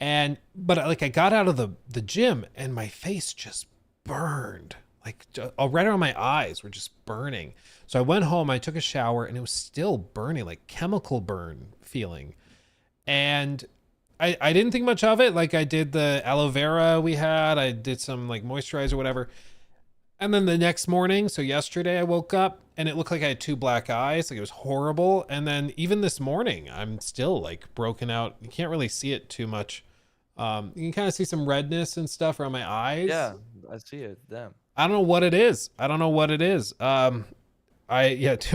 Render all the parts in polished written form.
But like I got out of the gym and my face just burned, like right around my eyes were just burning. So I went home, I took a shower, and it was still burning, like chemical burn feeling. And I didn't think much of it. Like I did the aloe vera we had, I did some like moisturizer, whatever. And then the next morning, so yesterday, I woke up and it looked like I had two black eyes. Like it was horrible. And then even this morning, I'm still like broken out. You can't really see it too much. You can kind of see some redness and stuff around my eyes. Yeah, I see it. Damn. I don't know what it is. Too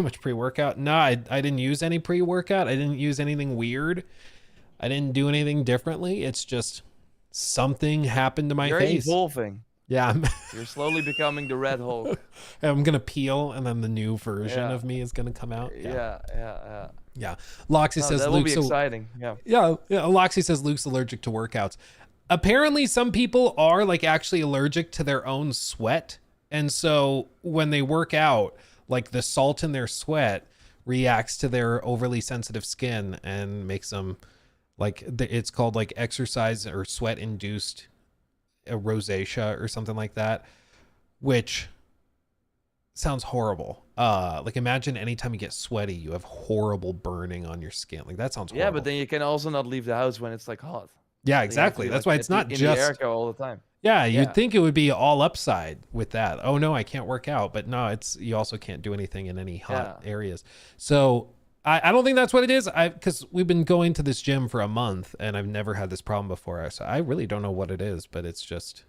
much pre-workout. No, I didn't use any pre-workout. I didn't use anything weird. I didn't do anything differently. It's just something happened to my face. You're evolving. Yeah. You're slowly becoming the Red Hulk. I'm going to peel and then the new version of me is going to come out. Yeah. Loxy says that will be exciting. Yeah. Loxy says Luke's allergic to workouts. Apparently some people are like actually allergic to their own sweat. And so when they work out, like the salt in their sweat reacts to their overly sensitive skin and makes them like, it's called like exercise or sweat induced rosacea or something like that, which sounds horrible. Like imagine anytime you get sweaty, you have horrible burning on your skin. Like that sounds horrible. Yeah, but then you can also not leave the house when it's like hot. Yeah, exactly. That's why it's not in just the air all the time. Yeah, you'd think it would be all upside with that. Oh no, I can't work out, but no, it's you also can't do anything in any hot areas. So I don't think that's what it is. Because we've been going to this gym for a month and I've never had this problem before. So I really don't know what it is, but it's just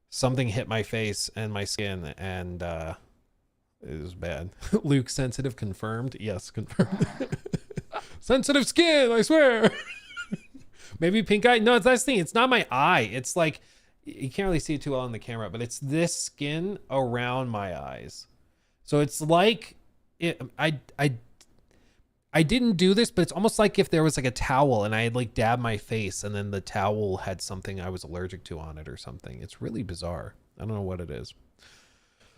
something hit my face and my skin and it was bad. Luke, sensitive confirmed? Yes, confirmed. Sensitive skin, I swear. Maybe pink eye. No, it's that thing. It's not my eye. It's like, you can't really see it too well on the camera, but it's this skin around my eyes. So it's like, I didn't do this, but it's almost like if there was like a towel and I had like dabbed my face and then the towel had something I was allergic to on it or something. It's really bizarre. I don't know what it is.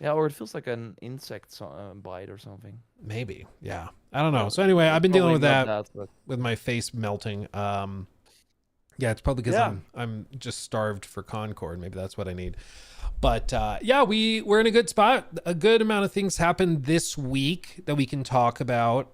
Yeah, or it feels like an insect bite or something. Maybe. Yeah. I don't know. So anyway, I've been dealing with that with my face melting. Yeah, it's probably because I'm just starved for Concord. Maybe that's what I need. But we're in a good spot. A good amount of things happened this week that we can talk about.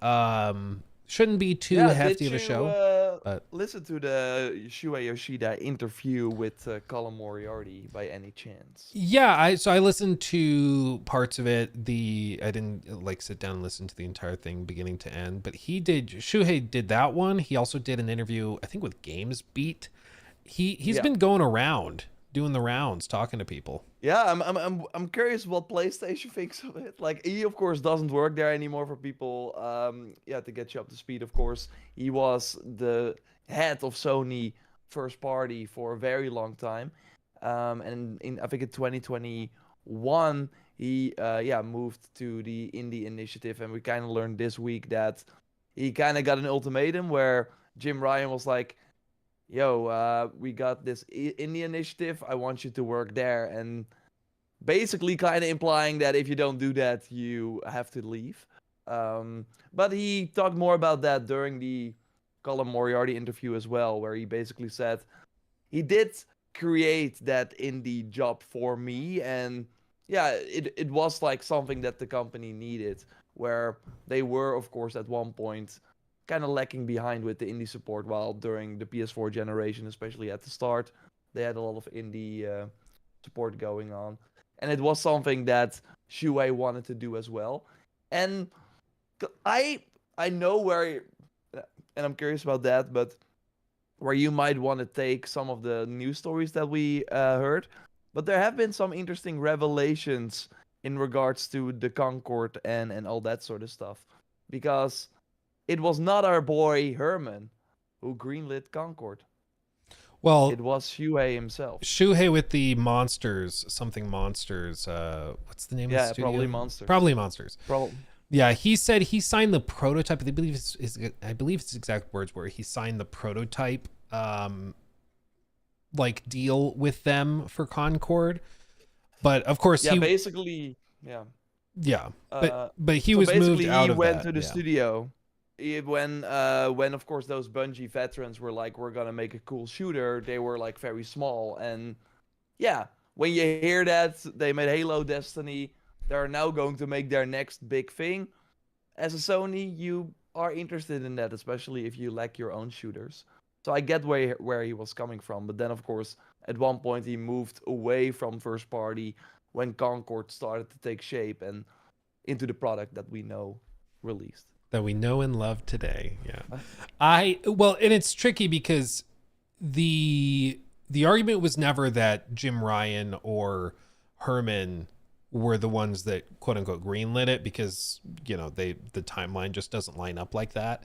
Shouldn't be too hefty of a show. But listen to the Shuhei Yoshida interview with Colin Moriarty by any chance? Yeah, I listened to parts of it. I didn't like sit down and listen to the entire thing beginning to end. But Shuhei did that one. He also did an interview, I think, with Games Beat. He's been going around doing the rounds, talking to people. Yeah, I'm curious what PlayStation thinks of it. Like, he of course doesn't work there anymore for people. To get you up to speed, of course, he was the head of Sony first party for a very long time. And I think in 2021 he moved to the indie initiative, and we kind of learned this week that he kind of got an ultimatum where Jim Ryan was like, yo, we got this indie initiative, I want you to work there, and basically kind of implying that if you don't do that, you have to leave. But he talked more about that during the Colin Moriarty interview as well, where he basically said he did create that indie job for me, and it was like something that the company needed, where they were, of course, at one point kind of lacking behind with the indie support, while during the PS4 generation, especially at the start, they had a lot of indie support going on. And it was something that Shuhei wanted to do as well. And I know where, and I'm curious about that, but where you might want to take some of the news stories that we heard. But there have been some interesting revelations in regards to the Concord and all that sort of stuff. Because it was not our boy Herman who greenlit Concord. Well, it was Shuhei himself. Shuhei with the Monsters. What's the name of the studio? Probably Monsters. Yeah, he said he signed the prototype. I believe his exact words were he signed the prototype deal with them for Concord. But of course but he was moved out of that. He went to the studio when of course those Bungie veterans were like, we're gonna make a cool shooter, they were like very small. And yeah, when you hear that they made Halo, Destiny, they're now going to make their next big thing. As a Sony, you are interested in that, especially if you lack your own shooters. So I get where he was coming from, but then of course at one point he moved away from first party when Concord started to take shape and into the product that we know released. That we know and love today. Yeah. And it's tricky because the argument was never that Jim Ryan or Herman were the ones that quote unquote greenlit it, because the timeline just doesn't line up like that.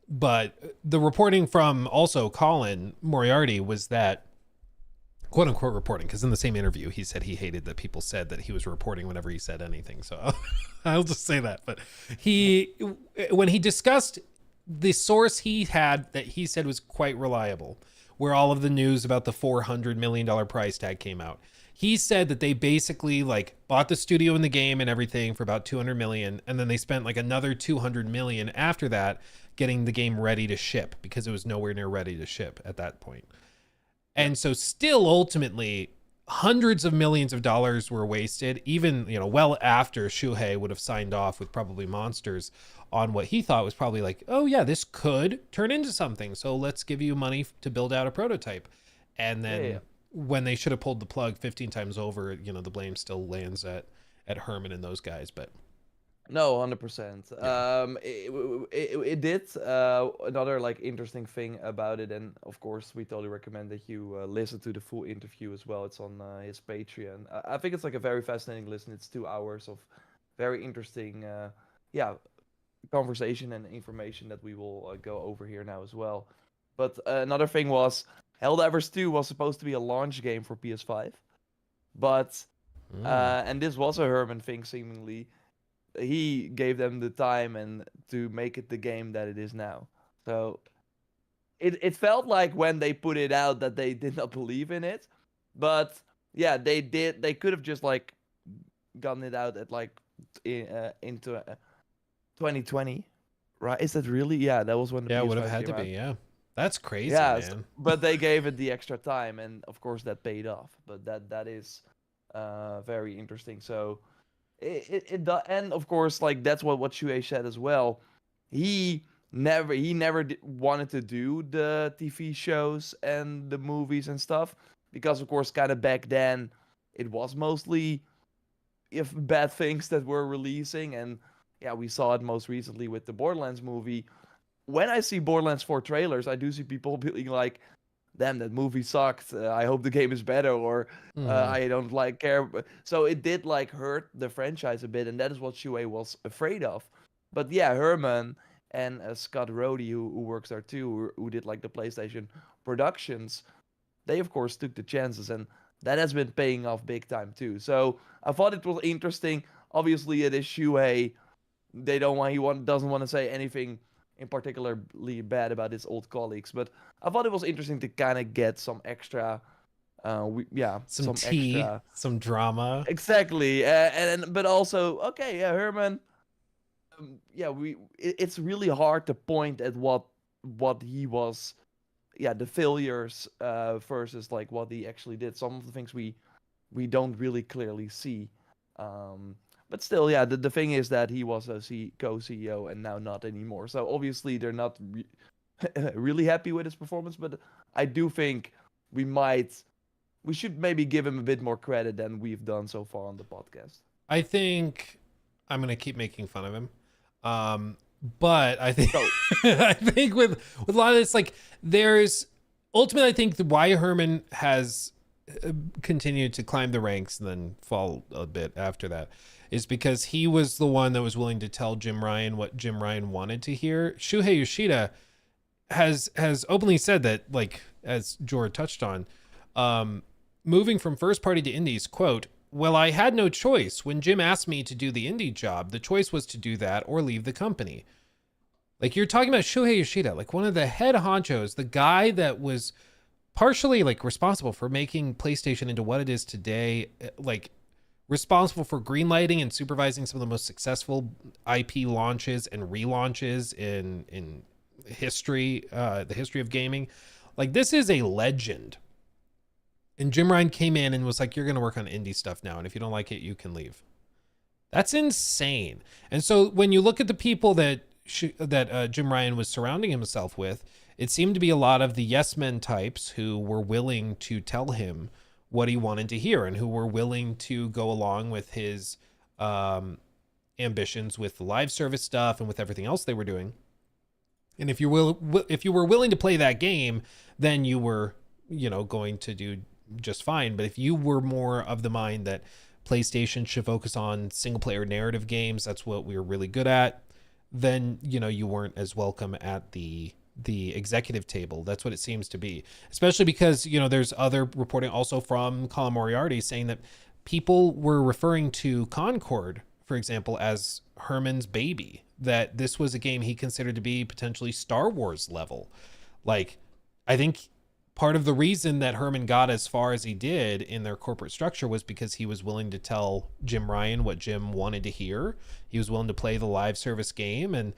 But the reporting from also Colin Moriarty was that, quote unquote reporting, because in the same interview he said he hated that people said that he was reporting whenever he said anything, so I'll just say that. But when he discussed the source he had that he said was quite reliable, where all of the news about the $400 million price tag came out, he said that they basically like bought the studio and the game and everything for about 200 million, and then they spent like another 200 million after that getting the game ready to ship, because it was nowhere near ready to ship at that point. And so still ultimately hundreds of millions of dollars were wasted, even well after Shuhei would have signed off with probably Monsters on what he thought was probably like, oh yeah, this could turn into something, so let's give you money to build out a prototype. And then when they should have pulled the plug 15 times over, the blame still lands at Herman and those guys. But no, 100%. It did. Another like interesting thing about it, and of course we totally recommend that you listen to the full interview as well. It's on his Patreon. I think it's like a very fascinating listen. It's 2 hours of very interesting, conversation and information that we will go over here now as well. But another thing was, Helldivers 2 was supposed to be a launch game for PS5, but and this was a Herman thing seemingly. He gave them the time and to make it the game that it is now. So it felt like when they put it out that they did not believe in it, but yeah, they did. They could have just like gotten it out at like into 2020, right? Is that really? Yeah, that was when the PS5 would have had came to out. be. Yeah, that's crazy, Yeah, man. but they gave it the extra time, and of course that paid off. But that is very interesting. So and of course, like that's what Shuhei said as well. He never wanted to do the TV shows and the movies and stuff, because of course kind of back then it was mostly if bad things that were releasing. And yeah, we saw it most recently with the Borderlands movie. When I see Borderlands 4 trailers, I do see people being like, damn, that movie sucked. I hope the game is better, or I don't care. So it did like hurt the franchise a bit, and that is what Shuhei was afraid of. But yeah, Herman and Scott Rhodey, who works there too, who did like the PlayStation productions, they of course took the chances, and that has been paying off big time too. So I thought it was interesting. Obviously, it is Shuhei. Doesn't want to say anything in particularly bad about his old colleagues, but I thought it was interesting to kind of get some extra, some tea, extra, some drama. Exactly, but also Herman. It's really hard to point at what he was, the failures versus like what he actually did. Some of the things we don't really clearly see. But still, the thing is that he was a co-CEO and now not anymore. So obviously they're not really happy with his performance. But I do think we should maybe give him a bit more credit than we've done so far on the podcast. I think I'm gonna keep making fun of him, but I think I think with a lot of this, like there's ultimately, I think why Herman has continued to climb the ranks and then fall a bit after that is because he was the one that was willing to tell Jim Ryan what Jim Ryan wanted to hear. Shuhei Yoshida has openly said that, like, as Jor touched on, moving from first party to indies, quote, "Well, I had no choice. When Jim asked me to do the indie job, the choice was to do that or leave the company." Like, you're talking about Shuhei Yoshida, like one of the head honchos, the guy that was partially like responsible for making PlayStation into what it is today, like responsible for greenlighting and supervising some of the most successful IP launches and relaunches in history, the history of gaming. Like, this is a legend. And Jim Ryan came in and was like, "You're going to work on indie stuff now, and if you don't like it, you can leave." That's insane. And so when you look at the people that Jim Ryan was surrounding himself with, it seemed to be a lot of the yes men types who were willing to tell him what he wanted to hear and who were willing to go along with his ambitions with the live service stuff and with everything else they were doing. And if you were willing to play that game, then you were, going to do just fine. But if you were more of the mind that PlayStation should focus on single player narrative games, that's what we were really good at, then you weren't as welcome at the executive table. That's what it seems to be, especially because there's other reporting also from Colin Moriarty saying that people were referring to Concord, for example, as Herman's baby, that this was a game he considered to be potentially Star Wars level. Like, I think part of the reason that Herman got as far as he did in their corporate structure was because he was willing to tell Jim Ryan what Jim wanted to hear. He was willing to play the live service game and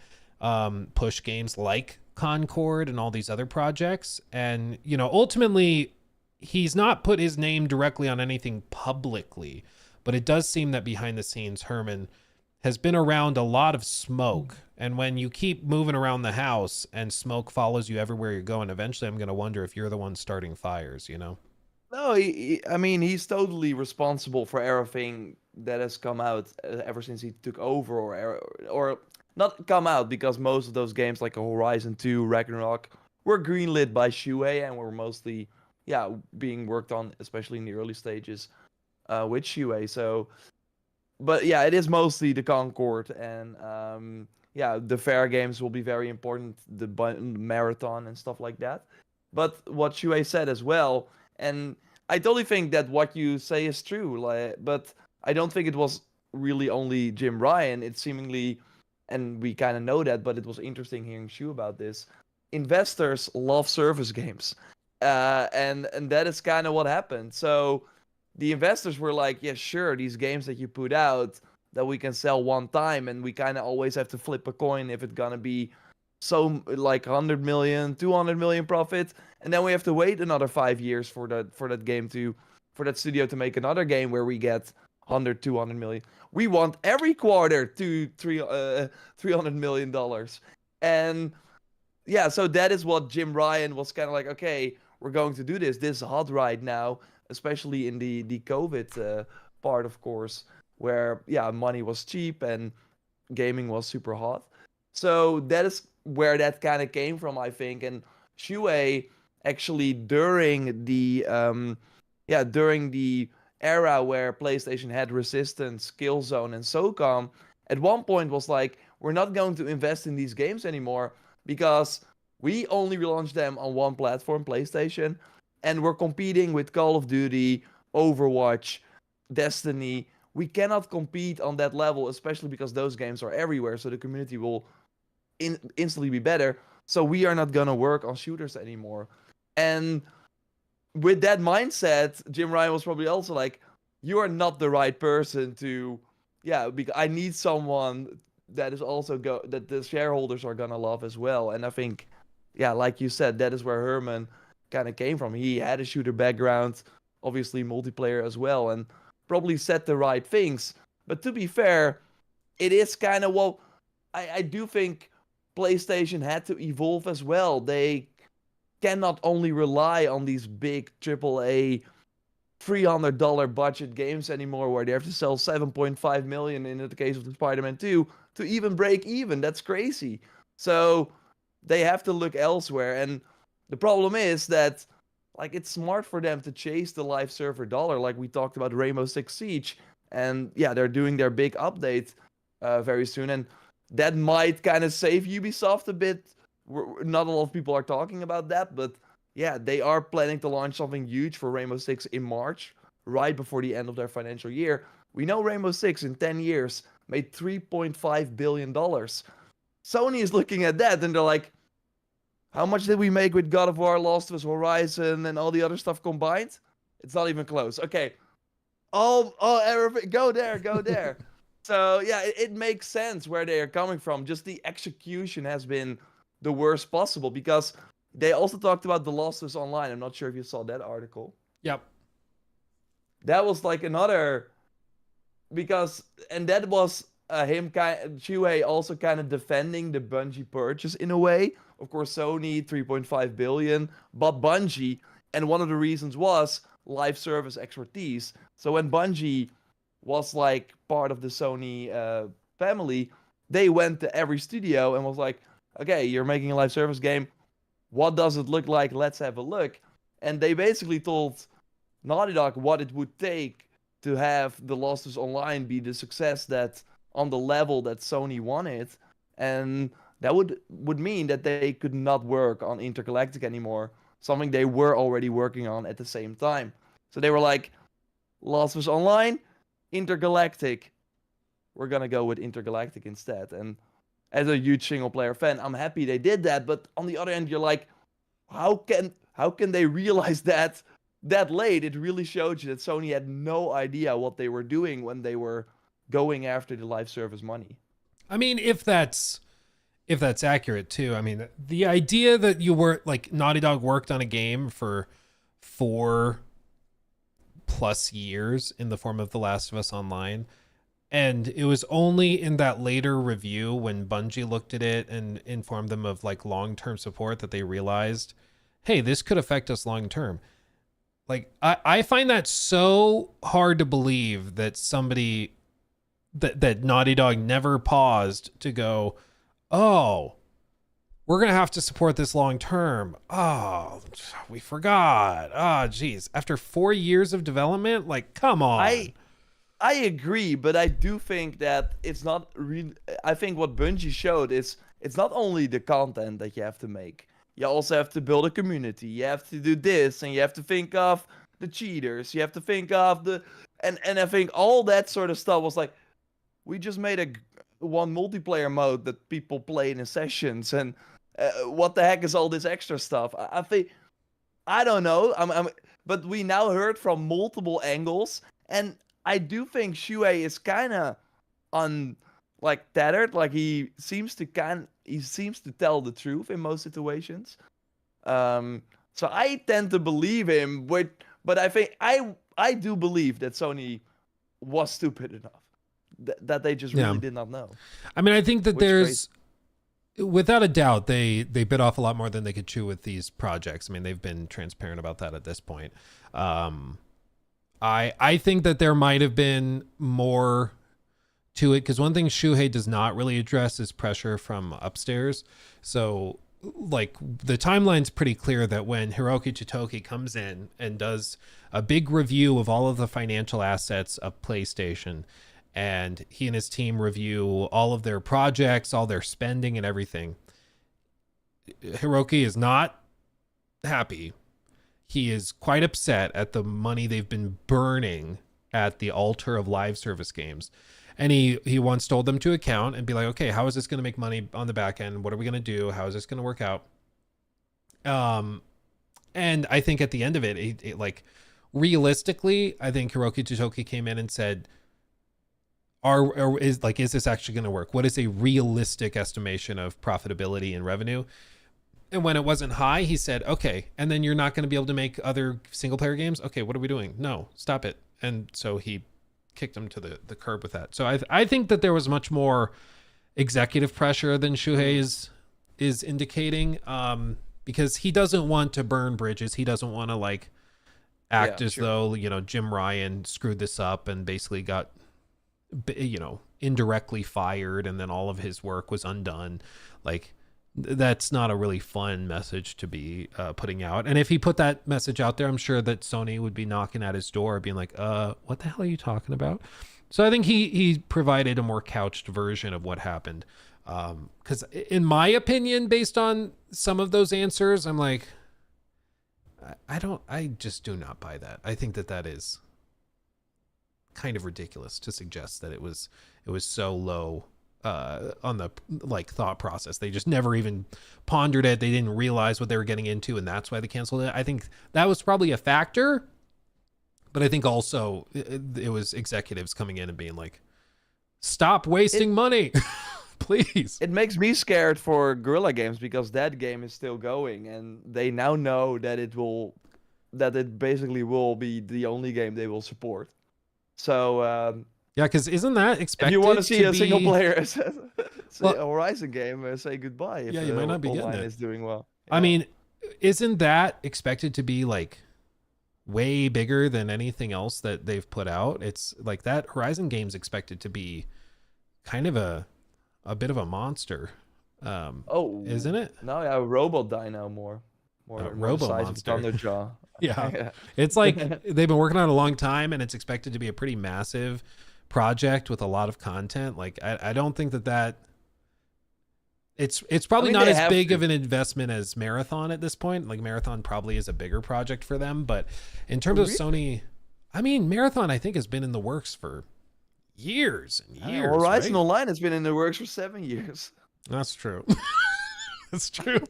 push games like Concord and all these other projects. And, ultimately, he's not put his name directly on anything publicly, but it does seem that behind the scenes, Herman has been around a lot of smoke. And when you keep moving around the house and smoke follows you everywhere you're going, eventually I'm going to wonder if you're the one starting fires, No, I mean, he's totally responsible for everything that has come out ever since he took over, or not come out, because most of those games like Horizon 2, Ragnarok were greenlit by Shuhei and were mostly, being worked on, especially in the early stages, with Shuhei. So, but yeah, it is mostly the Concord and the fair games will be very important, the marathon and stuff like that. But what Shuhei said as well, and I totally think that what you say is true, but I don't think it was really only Jim Ryan. It seemingly, and we kind of know that, but it was interesting hearing Shu about this. Investors love service games, and that is kind of what happened. So the investors were like, "Yeah, sure, these games that you put out that we can sell one time, and we kind of always have to flip a coin if it's gonna be so like 100 million, 200 million profit, and then we have to wait another 5 years for that studio to make another game where we get 100, 200 million. We want every quarter $300 million." And yeah, so that is what Jim Ryan was kind of like, okay, we're going to do this. This is hot right now, especially in the COVID part, of course, where money was cheap and gaming was super hot. So that is where that kind of came from, I think. And Shuhei actually during the era where PlayStation had Resistance, Killzone, and SOCOM, at one point was like, we're not going to invest in these games anymore because we only relaunch them on one platform, PlayStation, and we're competing with Call of Duty, Overwatch, Destiny. We cannot compete on that level, especially because those games are everywhere, so the community will instantly be better. So we are not gonna work on shooters anymore. And with that mindset, Jim Ryan was probably also like, you are not the right person to, because I need someone that is also that the shareholders are gonna love as well. And I think, like you said, that is where Herman kind of came from. He had a shooter background, obviously multiplayer as well, and probably said the right things. But to be fair, it is kind of, I do think PlayStation had to evolve as well. They cannot only rely on these big AAA $300 budget games anymore, where they have to sell 7.5 million in the case of the Spider-Man 2 to even break even. That's crazy. So they have to look elsewhere. And the problem is that, like, it's smart for them to chase the live server dollar, like we talked about Rainbow Six Siege. And they're doing their big update very soon, and that might kind of save Ubisoft a bit. Not a lot of people are talking about that, but they are planning to launch something huge for Rainbow Six in March, right before the end of their financial year. We know Rainbow Six in 10 years made $3.5 billion. Sony is looking at that and they're like, how much did we make with God of War, Last of Us, Horizon, and all the other stuff combined? It's not even close. Okay, everything, go there. So yeah, it makes sense where they are coming from. Just the execution has been the worst possible, because they also talked about the losses online. I'm not sure if you saw that article. Yep. That was like another, because, and that was Shuhei also kind of defending the Bungie purchase in a way. Of course, Sony 3.5 billion, but Bungie, and one of the reasons was live service expertise. So when Bungie was like part of the Sony family, they went to every studio and was like, okay, you're making a live service game. What does it look like? Let's have a look. And they basically told Naughty Dog what it would take to have the Losses Online be the success that on the level that Sony wanted. And that would mean that they could not work on Intergalactic anymore, something they were already working on at the same time. So they were like, Losses Online, Intergalactic. We're gonna go with Intergalactic instead. And as a huge single player fan, I'm happy they did that. But on the other end, you're like, how can they realize that late? It really showed you that Sony had no idea what they were doing when they were going after the live service money. I mean, if that's accurate too. I mean, the idea that you were like Naughty Dog worked on a game for 4+ years in the form of The Last of Us Online, and it was only in that later review when Bungie looked at it and informed them of like long-term support that they realized, hey, this could affect us long-term. Like, I find that so hard to believe that somebody that Naughty Dog never paused to go, oh, we're going to have to support this long term. Oh, we forgot. Oh, geez. After 4 years of development, like, come on. I agree, but I do think that it's not really. I think what Bungie showed is it's not only the content that you have to make. You also have to build a community. You have to do this, and you have to think of the cheaters. You have to think of the and I think all that sort of stuff was like, we just made one multiplayer mode that people play in sessions, and what the heck is all this extra stuff? I think, I don't know. But we now heard from multiple angles, and I do think Shuhei is kind of tethered. Like he seems to tell the truth in most situations. So I tend to believe him. But I think I do believe that Sony was stupid enough that they just really did not know. I mean, I think that there's, without a doubt, they bit off a lot more than they could chew with these projects. I mean, they've been transparent about that at this point. I think that there might have been more to it, because one thing Shuhei does not really address is pressure from upstairs. So, like, the timeline's pretty clear that when Hiroki Totoki comes in and does a big review of all of the financial assets of PlayStation, and he and his team review all of their projects, all their spending and everything, Hiroki is not happy. He is quite upset at the money they've been burning at the altar of live service games. And he once told them to account and be like, okay, how is this going to make money on the back end? What are we going to do? How is this going to work out? And I think at the end of it, like, realistically, I think Hiroki Totoki came in and said, is this actually going to work? What is a realistic estimation of profitability and revenue? And when it wasn't high, he said, okay, and then you're not going to be able to make other single player games? Okay, what are we doing? No, stop it. And so he kicked him to the curb with that. So I think that there was much more executive pressure than Shuhei is indicating, because he doesn't want to burn bridges. He doesn't want to like act as though, Jim Ryan screwed this up and basically got, indirectly fired, and then all of his work was undone. Like, that's not a really fun message to be putting out. And if he put that message out there, I'm sure that Sony would be knocking at his door being like, what the hell are you talking about? So I think he provided a more couched version of what happened. Because in my opinion, based on some of those answers, I'm like, I just do not buy that. I think that is kind of ridiculous to suggest that it was so low on the thought process. They just never even pondered it. They didn't realize what they were getting into, and that's why they canceled it. I think that was probably a factor, But I think also it was executives coming in and being like, stop wasting money, please. It makes me scared for Guerrilla Games because that game is still going, and they now know that it basically will be the only game they will support. So Yeah, because isn't that expected if you want to see a be... single player say Well, a Horizon game, say goodbye if yeah, you might not be getting online it. is doing well. I Yeah. mean, isn't that expected to be like way bigger than anything else that they've put out? It's like that Horizon game's expected to be kind of a bit of a monster, Oh, isn't it? no, yeah, Robot Dino more the Robo size Monster. of Thunderjaw. Yeah. Yeah. It's like they've been working on it a long time, and it's expected to be a pretty massive project with a lot of content. Like I don't think that it's probably not they as have big to. of an investment as Marathon at this point. Like Marathon probably is a bigger project for them, but in terms of Sony, I mean, Marathon I think has been in the works for years and years. Horizon right? Online has been in the works for 7 years. That's true. That's true,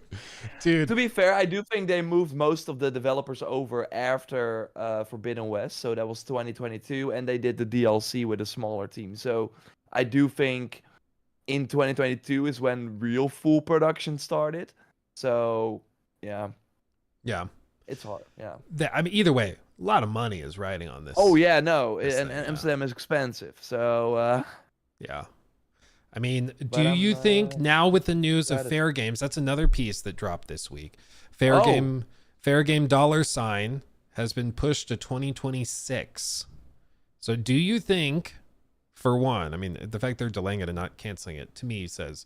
dude. To be fair, I do think they moved most of the developers over after Forbidden West, so that was 2022, and they did the DLC with a smaller team. So I do think in 2022 is when real full production started. So yeah, it's hard. Yeah. I mean, either way, a lot of money is riding on this. Oh yeah, no, this and thing, yeah. Amsterdam is expensive. So yeah. I mean, But do I'm, you think now with the news of excited. Fair Games, that's another piece that dropped this week. Fair Oh. Game $sign has been pushed to 2026. So do you think, for one, I mean, the fact they're delaying it and not canceling it to me says,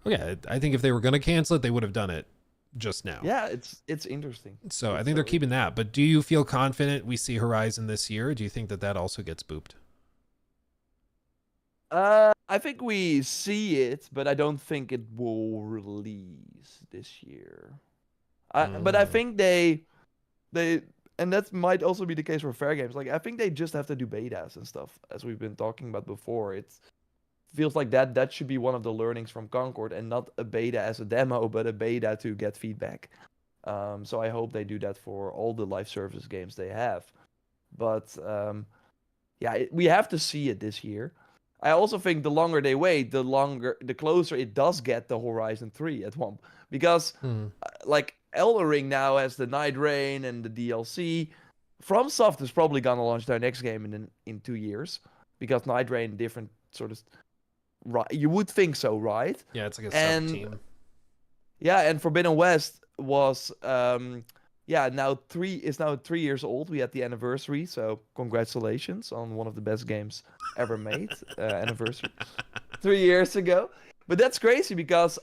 okay, I think if they were going to cancel it, they would have done it just now. Yeah, it's interesting. So I think they're keeping that. But do you feel confident we see Horizon this year? Or do you think that also gets booped? I think we see it, but I don't think it will release this year. But I think they, and that might also be the case for Fair Games. Like I think they just have to do betas and stuff, as we've been talking about before. It feels like that should be one of the learnings from Concord, and not a beta as a demo, but a beta to get feedback. So I hope they do that for all the live service games they have. But yeah, we have to see it this year. I also think the longer they wait, the closer it does get to Horizon 3 at one. Because like Elden Ring now has the Night Rain and the DLC. FromSoft is probably gonna launch their next game in 2 years, because Night Rain different sort of, right? You would think so, right? Yeah, it's like a sub team. Yeah, and Forbidden West was now 3 years old. We had the anniversary, so congratulations on one of the best games ever made. Anniversary 3 years ago. But that's crazy because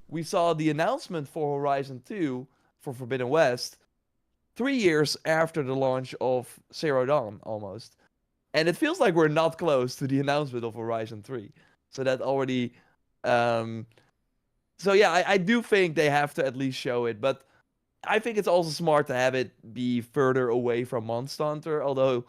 we saw the announcement for Horizon 2 for Forbidden West 3 years after the launch of Zero Dawn almost. And it feels like we're not close to the announcement of Horizon 3. So that already so yeah, I do think they have to at least show it, but I think it's also smart to have it be further away from Monster Hunter, although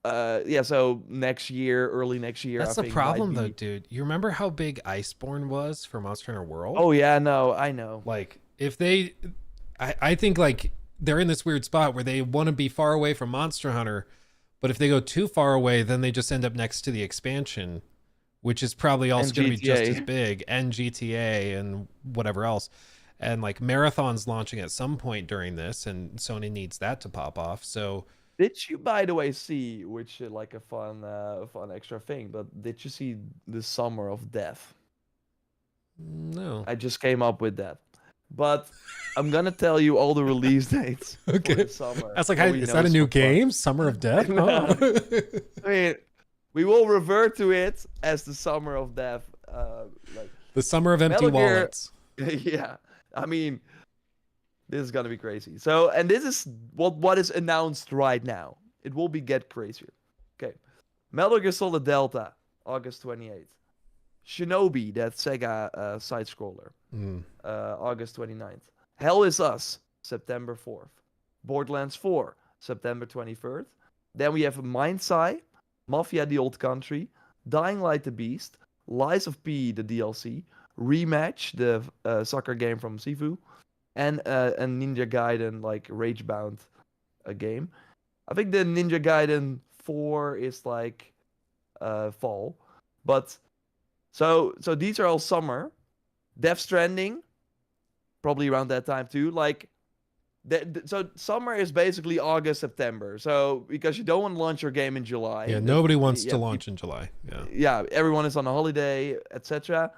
so early next year. That's the problem though, dude. You remember how big Iceborne was for Monster Hunter World? Oh yeah, no, I know. Like if they I think like they're in this weird spot where they want to be far away from Monster Hunter, but if they go too far away, then they just end up next to the expansion, which is probably also going to be just as big, and GTA and whatever else. And like Marathon's launching at some point during this, and Sony needs that to pop off. So did you, by the way, see, which like a fun extra thing, but did you see the Summer of Death? No. I just came up with that. But I'm gonna tell you all the release dates. Okay. For the summer. That's like, is that a new game? Summer of Death? Oh. I mean, we will revert to it as the Summer of Death. Like the Summer of Empty Wallets. Yeah. I mean, this is gonna be crazy. So, and this is what is announced right now. It will get crazier. Okay. Metal Gear Solid Delta, August 28th. Shinobi, that Sega side-scroller, August 29th. Hell is Us, September 4th. Borderlands 4, September 23rd. Then we have Mindsai, Mafia the Old Country, Dying Light the Beast, Lies of P, the DLC, Rematch, the soccer game from Sifu, and Ninja Gaiden, like Ragebound game. I think the Ninja Gaiden 4 is like fall. But so these are all summer. Death Stranding, probably around that time too. Like, so summer is basically August, September. So because you don't want to launch your game in July. Yeah, nobody wants to launch in July. Yeah. Yeah, everyone is on a holiday, etc.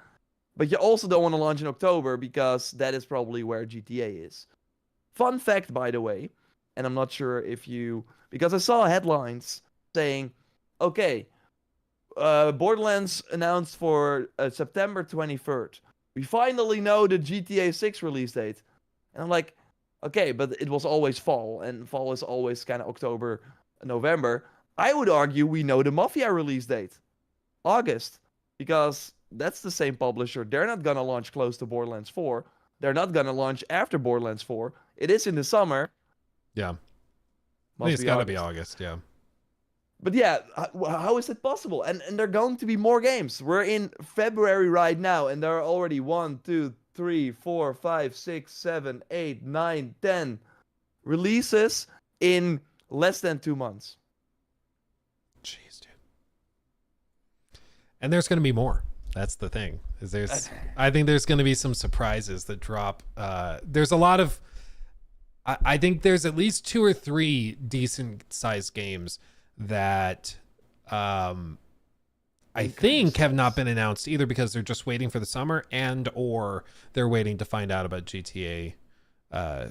But you also don't want to launch in October because that is probably where GTA is. Fun fact, by the way, and I'm not sure if you, because I saw headlines saying, okay, Borderlands announced for September 23rd. We finally know the GTA 6 release date. And I'm like, okay, but it was always fall, and fall is always kind of October, November. I would argue we know the Mafia release date, August, because that's the same publisher. They're not gonna launch close to Borderlands 4. They're not gonna launch after Borderlands 4. It is in the summer. Yeah. I think it's got to be August, yeah. But yeah, how is it possible? And there are going to be more games. We're in February right now, and there are already 1, 2, 3, 4, 5, 6, 7, 8, 9, 10 releases in less than 2 months. Jeez, dude. And there's going to be more. That's the thing. I think there's going to be some surprises that drop. There's a lot of, I think there's at least 2 or 3 decent sized games that I think have not been announced either because they're just waiting for the summer and or they're waiting to find out about GTA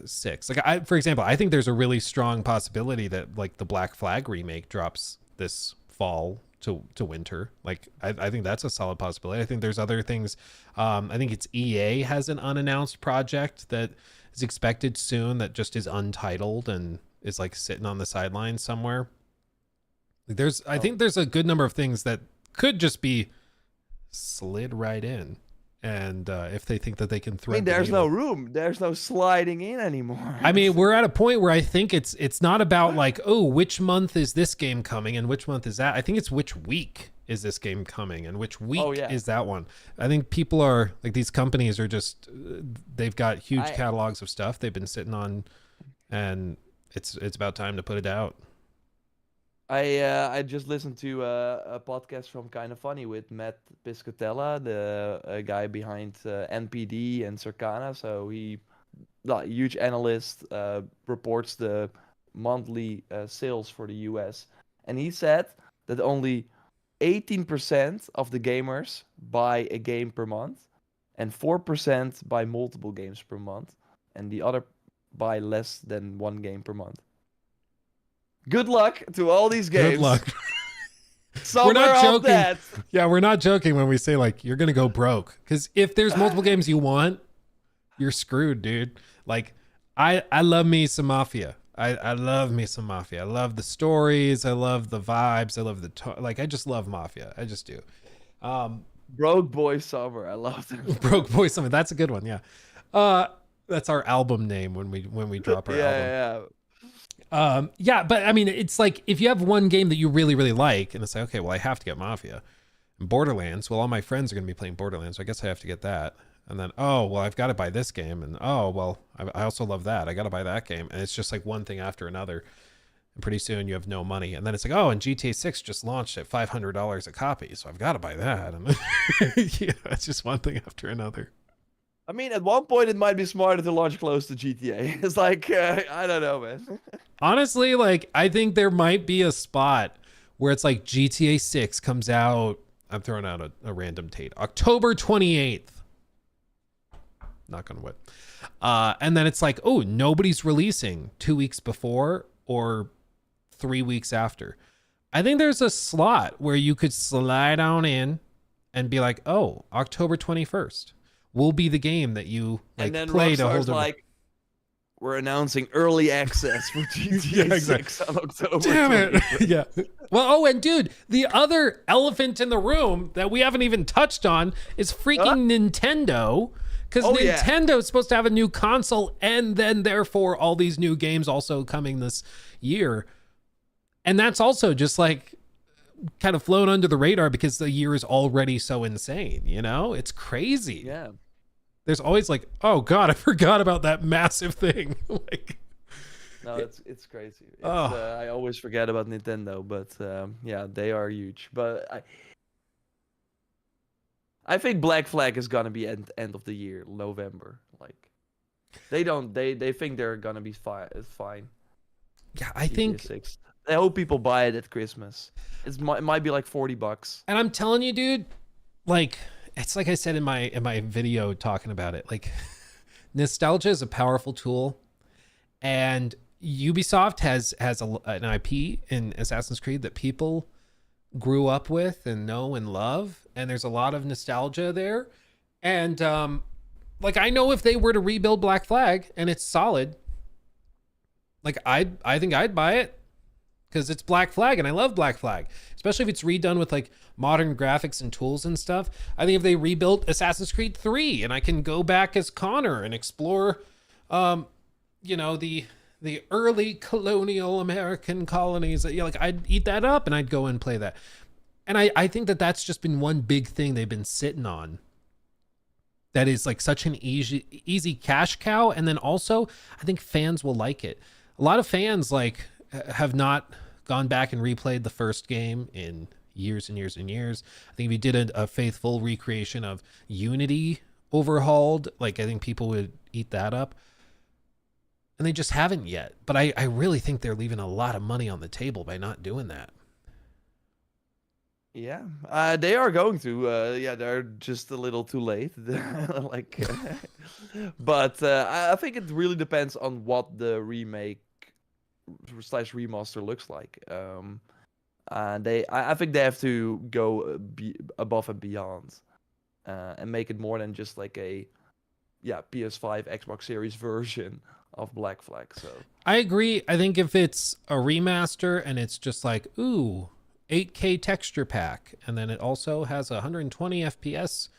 6. Like, for example, I think there's a really strong possibility that like the Black Flag remake drops this fall to winter. Like, I think that's a solid possibility. I think there's other things. I think it's EA has an unannounced project that is expected soon that just is untitled and is like sitting on the sidelines somewhere. I think there's a good number of things that could just be slid right in, and if they think that they can thread. I mean, there's no room. There's no sliding in anymore. I mean, we're at a point where I think it's not about like, oh, which month is this game coming and which month is that. I think it's which week is this game coming and which week is that one. I think people are like, these companies are just they've got huge catalogs of stuff they've been sitting on, and it's about time to put it out. I just listened to a podcast from Kind of Funny with Matt Piscatella, the guy behind NPD and Circana. So he, huge analyst, reports the monthly sales for the US. And he said that only 18% of the gamers buy a game per month, and 4% buy multiple games per month, and the other buy less than 1 game per month. Good luck to all these games. Good luck. We're not joking. Yeah, we're not joking when we say like you're gonna go broke. Because if there's multiple games you want, you're screwed, dude. Like, I love me some Mafia. I love me some Mafia. I love the stories. I love the vibes. I love I just love Mafia. I just do. Broke Boy Summer. I love that. Broke Boy Summer. That's a good one. Yeah. That's our album name when we drop our album. Yeah, but I mean, it's like if you have one game that you really, really like, and it's like, okay, well, I have to get Mafia. And Borderlands, well, all my friends are going to be playing Borderlands, so I guess I have to get that. And then, oh, well, I've got to buy this game. And oh, well, I also love that. I got to buy that game. And it's just like one thing after another. And pretty soon you have no money. And then it's like, oh, and GTA 6 just launched at $500 a copy, so I've got to buy that. And then, yeah, it's just one thing after another. I mean, at one point it might be smarter to launch close to GTA. It's like, I don't know, man. Honestly, like, I think there might be a spot where it's like GTA 6 comes out. I'm throwing out a random date. October 28th. Knock on wood. And then it's like, oh, nobody's releasing 2 weeks before or 3 weeks after. I think there's a slot where you could slide on in and be like, oh, October 21st. Will be the game that you like and then play to hold like, we're announcing early access for GTA 6 on October. Damn it. Yeah. Well, oh, and dude, the other elephant in the room that we haven't even touched on is freaking Nintendo. Because Nintendo is supposed to have a new console, and then therefore all these new games also coming this year. And that's also just like kind of flown under the radar because the year is already so insane, you know? It's crazy. Yeah. There's always like, oh God, I forgot about that massive thing. Like, No, it's crazy. It's Oh, I always forget about Nintendo, but yeah, they are huge. But I think Black Flag is gonna be end of the year, November. Like they think they're gonna be fine. yeah, I GTA think, 6. I hope people buy it at Christmas. It might be like $40. and I'm telling you, dude, like it's like I said in my video talking about it. Like nostalgia is a powerful tool, and Ubisoft has an IP in Assassin's Creed that people grew up with and know and love, and there's a lot of nostalgia there. And like I know if they were to rebuild Black Flag and it's solid, like I think I'd buy it because it's Black Flag and I love Black Flag, especially if it's redone with like modern graphics and tools and stuff. I think if they rebuilt Assassin's Creed 3 and I can go back as Connor and explore the early colonial American colonies, yeah, like I'd eat that up and I'd go and play that. And I think that that's just been one big thing they've been sitting on that is like such an easy cash cow. And then also I think fans will like it. A lot of fans like have not gone back and replayed the first game in years and years and years. I think if you did a faithful recreation of Unity overhauled, like I think people would eat that up. And they just haven't yet. But I really think they're leaving a lot of money on the table by not doing that. Yeah, they are going to. Yeah, they're just a little too late. Like, but I think it really depends on what the remake slash remaster looks like. I think they have to go above and beyond, and make it more than just like a, yeah, PS5, Xbox Series version of Black Flag. So I agree. I think if it's a remaster and it's just like, ooh, 8K texture pack, and then it also has a 120 FPS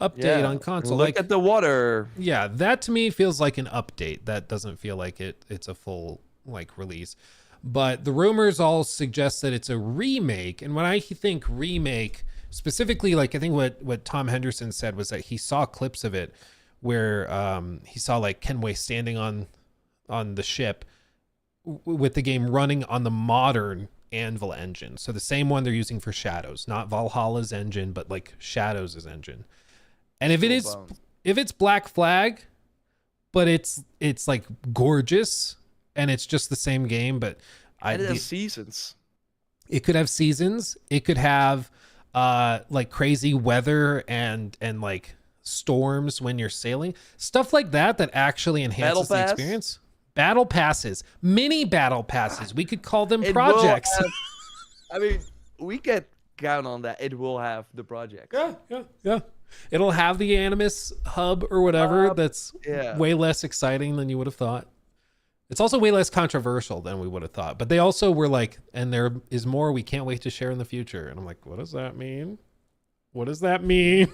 update on console. Look like at the water. Yeah, that to me feels like an update. That doesn't feel like it's a full like release. But the rumors all suggest that it's a remake. And when I think remake, specifically, like I think what Tom Henderson said was that he saw clips of it where he saw like Kenway standing on the ship with the game running on the modern Anvil engine. So the same one they're using for Shadows, not Valhalla's engine, but like Shadows' engine. And if it's Black Flag, but it's like gorgeous and it's just the same game, but it has seasons. It could have seasons. It could have like crazy weather and like storms when you're sailing, stuff like that actually enhances the experience. Battle passes, mini battle passes, we could call them projects. I mean, we can count on that. It will have the project. Yeah. It'll have the Animus hub or whatever. That's way less exciting than you would have thought. It's also way less controversial than we would have thought. But they also were like, and there is more we can't wait to share in the future. And I'm like, what does that mean? What does that mean?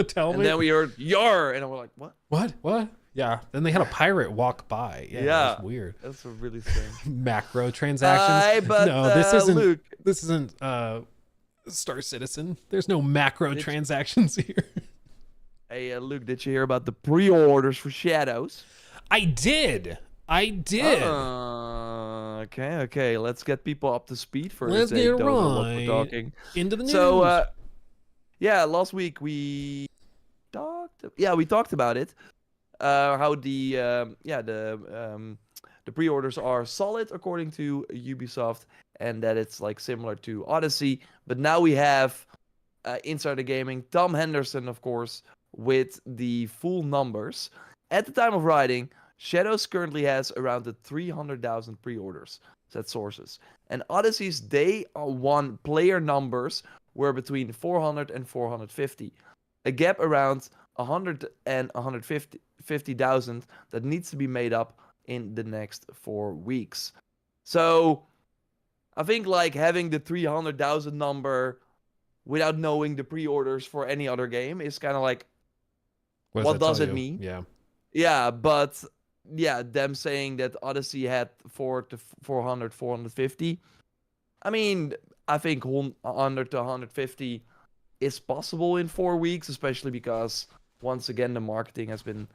Tell me. And then we heard "yar," and we're like, "What? What? Yeah." Then they had a pirate walk by. Yeah, that was weird. That's really strange. Macro transactions. But no, this isn't. Luke. This isn't Star Citizen. There's no macro transactions here. Hey, Luke, did you hear about the pre-orders for Shadows? I did. Okay. Let's get people up to speed first. Let's get what we're talking. Into the news. So, yeah, last week we talked about it. How the pre-orders are solid according to Ubisoft, and that it's like similar to Odyssey. But now we have Insider Gaming, Tom Henderson, of course, with the full numbers. At the time of writing, Shadows currently has around the 300,000 pre-orders, said sources. And Odyssey's day one player numbers were between 400 and 450. A gap around 100 and 150,000 that needs to be made up in the next 4 weeks. So I think like having the 300,000 number without knowing the pre-orders for any other game is kind of like, what does it mean? Yeah, but yeah, them saying that Odyssey had 400 to 450. I mean, I think 100 to 150 is possible in 4 weeks, especially because once again the marketing has been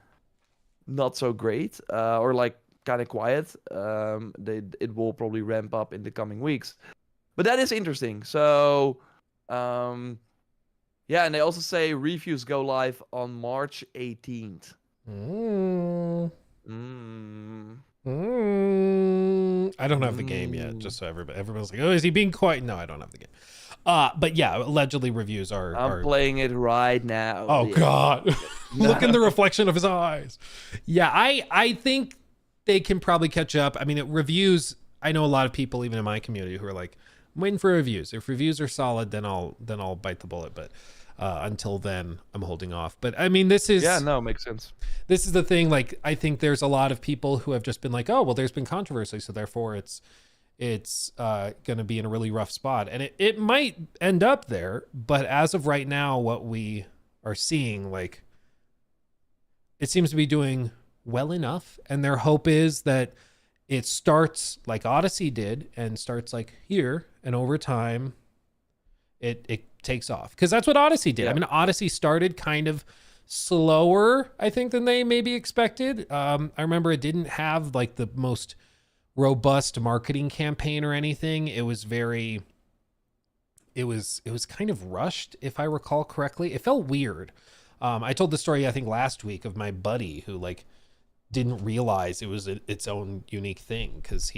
not so great, or like kind of quiet. It will probably ramp up in the coming weeks, but that is interesting. So, yeah, and they also say reviews go live on March 18th. Mm. Mm. I don't have the game yet, just so everyone's like, oh, is he being quiet? No, I don't have the game. But yeah, allegedly reviews I'm are playing it right now. Oh God. Look in the reflection of his eyes. Yeah, I think they can probably catch up. I mean, reviews, I know a lot of people even in my community who are like, I'm waiting for reviews. If reviews are solid, then I'll bite the bullet, but until then, I'm holding off. But I mean, this is makes sense. This is the thing, like I think there's a lot of people who have just been like, oh, well, there's been controversy, so therefore it's going to be in a really rough spot, and it might end up there, but as of right now, what we are seeing, like, it seems to be doing well enough, and their hope is that it starts like Odyssey did and starts like here, and over time it takes off, because that's what Odyssey did. I mean, Odyssey started kind of slower, I think, than they maybe expected. I remember it didn't have like the most robust marketing campaign or anything. It was kind of rushed, if I recall correctly. It felt weird. I told the story, I think, last week of my buddy who like didn't realize it was its own unique thing, because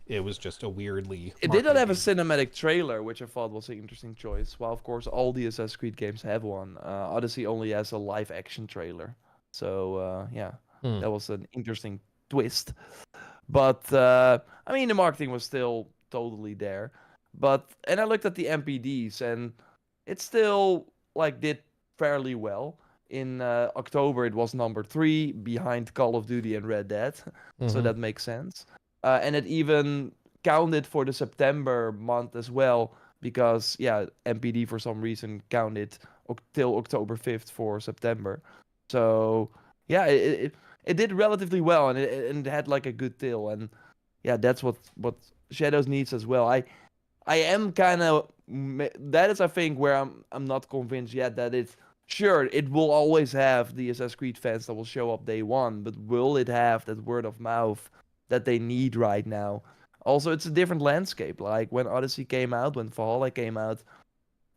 it was just a weirdly. It did not have a cinematic trailer, which I thought was an interesting choice. While of course all the Assassin's Creed games have one, Odyssey only has a live action trailer. So that was an interesting twist. But I mean, the marketing was still totally there. And I looked at the MPDs, and it still like did fairly well. In October, it was number 3 behind Call of Duty and Red Dead, so that makes sense. And it even counted for the September month as well, because MPD for some reason counted till October 5th for September. So yeah, it did relatively well, and it had like a good tail, and yeah, that's what Shadows needs as well. I am kind of, that is I think where I'm not convinced yet that it's. Sure, it will always have the Assassin's Creed fans that will show up day one, but will it have that word of mouth that they need right now? Also, it's a different landscape. Like when Odyssey came out, when Valhalla came out,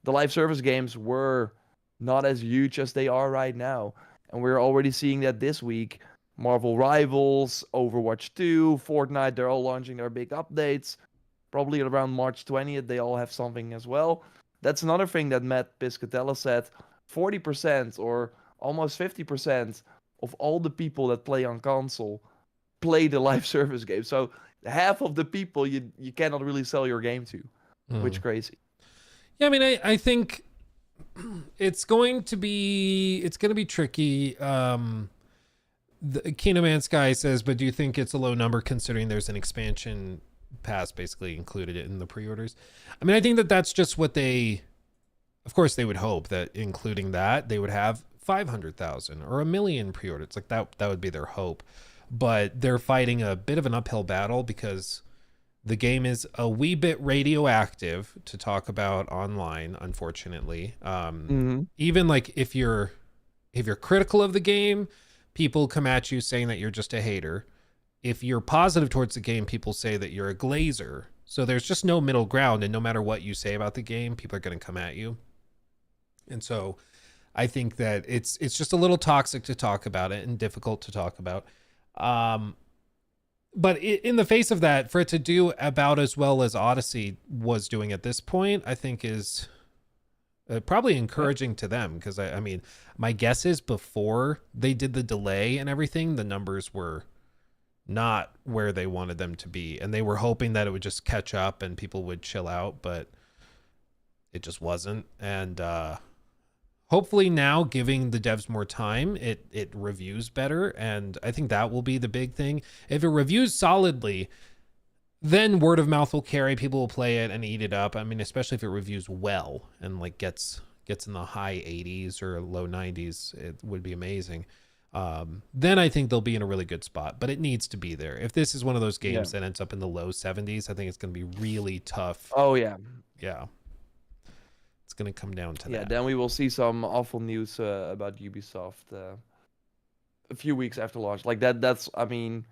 the live service games were not as huge as they are right now. And we're already seeing that this week. Marvel Rivals, Overwatch 2, Fortnite, they're all launching their big updates. Probably around March 20th, they all have something as well. That's another thing that Matt Piscatella said. 40% or almost 50% of all the people that play on console play the live service game. So half of the people you cannot really sell your game to, which is crazy. Yeah, I mean, I think it's going to be tricky. The Kingdom Man Sky says, but do you think it's a low number considering there's an expansion pass basically included in the pre-orders? I mean, I think that's just what they. Of course, they would hope that including that, they would have 500,000 or 1 million pre-orders. Like that would be their hope. But they're fighting a bit of an uphill battle because the game is a wee bit radioactive to talk about online, unfortunately. Even like if you're critical of the game, people come at you saying that you're just a hater. If you're positive towards the game, people say that you're a glazer. So there's just no middle ground, and no matter what you say about the game, people are going to come at you. And so I think that it's just a little toxic to talk about it and difficult to talk about. But in the face of that, for it to do about as well as Odyssey was doing at this point, I think is probably encouraging to them. Because I mean, my guess is before they did the delay and everything, the numbers were not where they wanted them to be. And they were hoping that it would just catch up and people would chill out, but it just wasn't. And hopefully now, giving the devs more time, it reviews better, and I think that will be the big thing. If it reviews solidly, then word of mouth will carry. People will play it and eat it up. I mean, especially if it reviews well and like gets in the high 80s or low 90s, it would be amazing. Then I think they'll be in a really good spot, but it needs to be there. If this is one of those games that ends up in the low 70s, I think it's going to be really tough. Oh yeah. It's going to come down to that. Yeah, then we will see some awful news about Ubisoft a few weeks after launch. Like that's, I mean,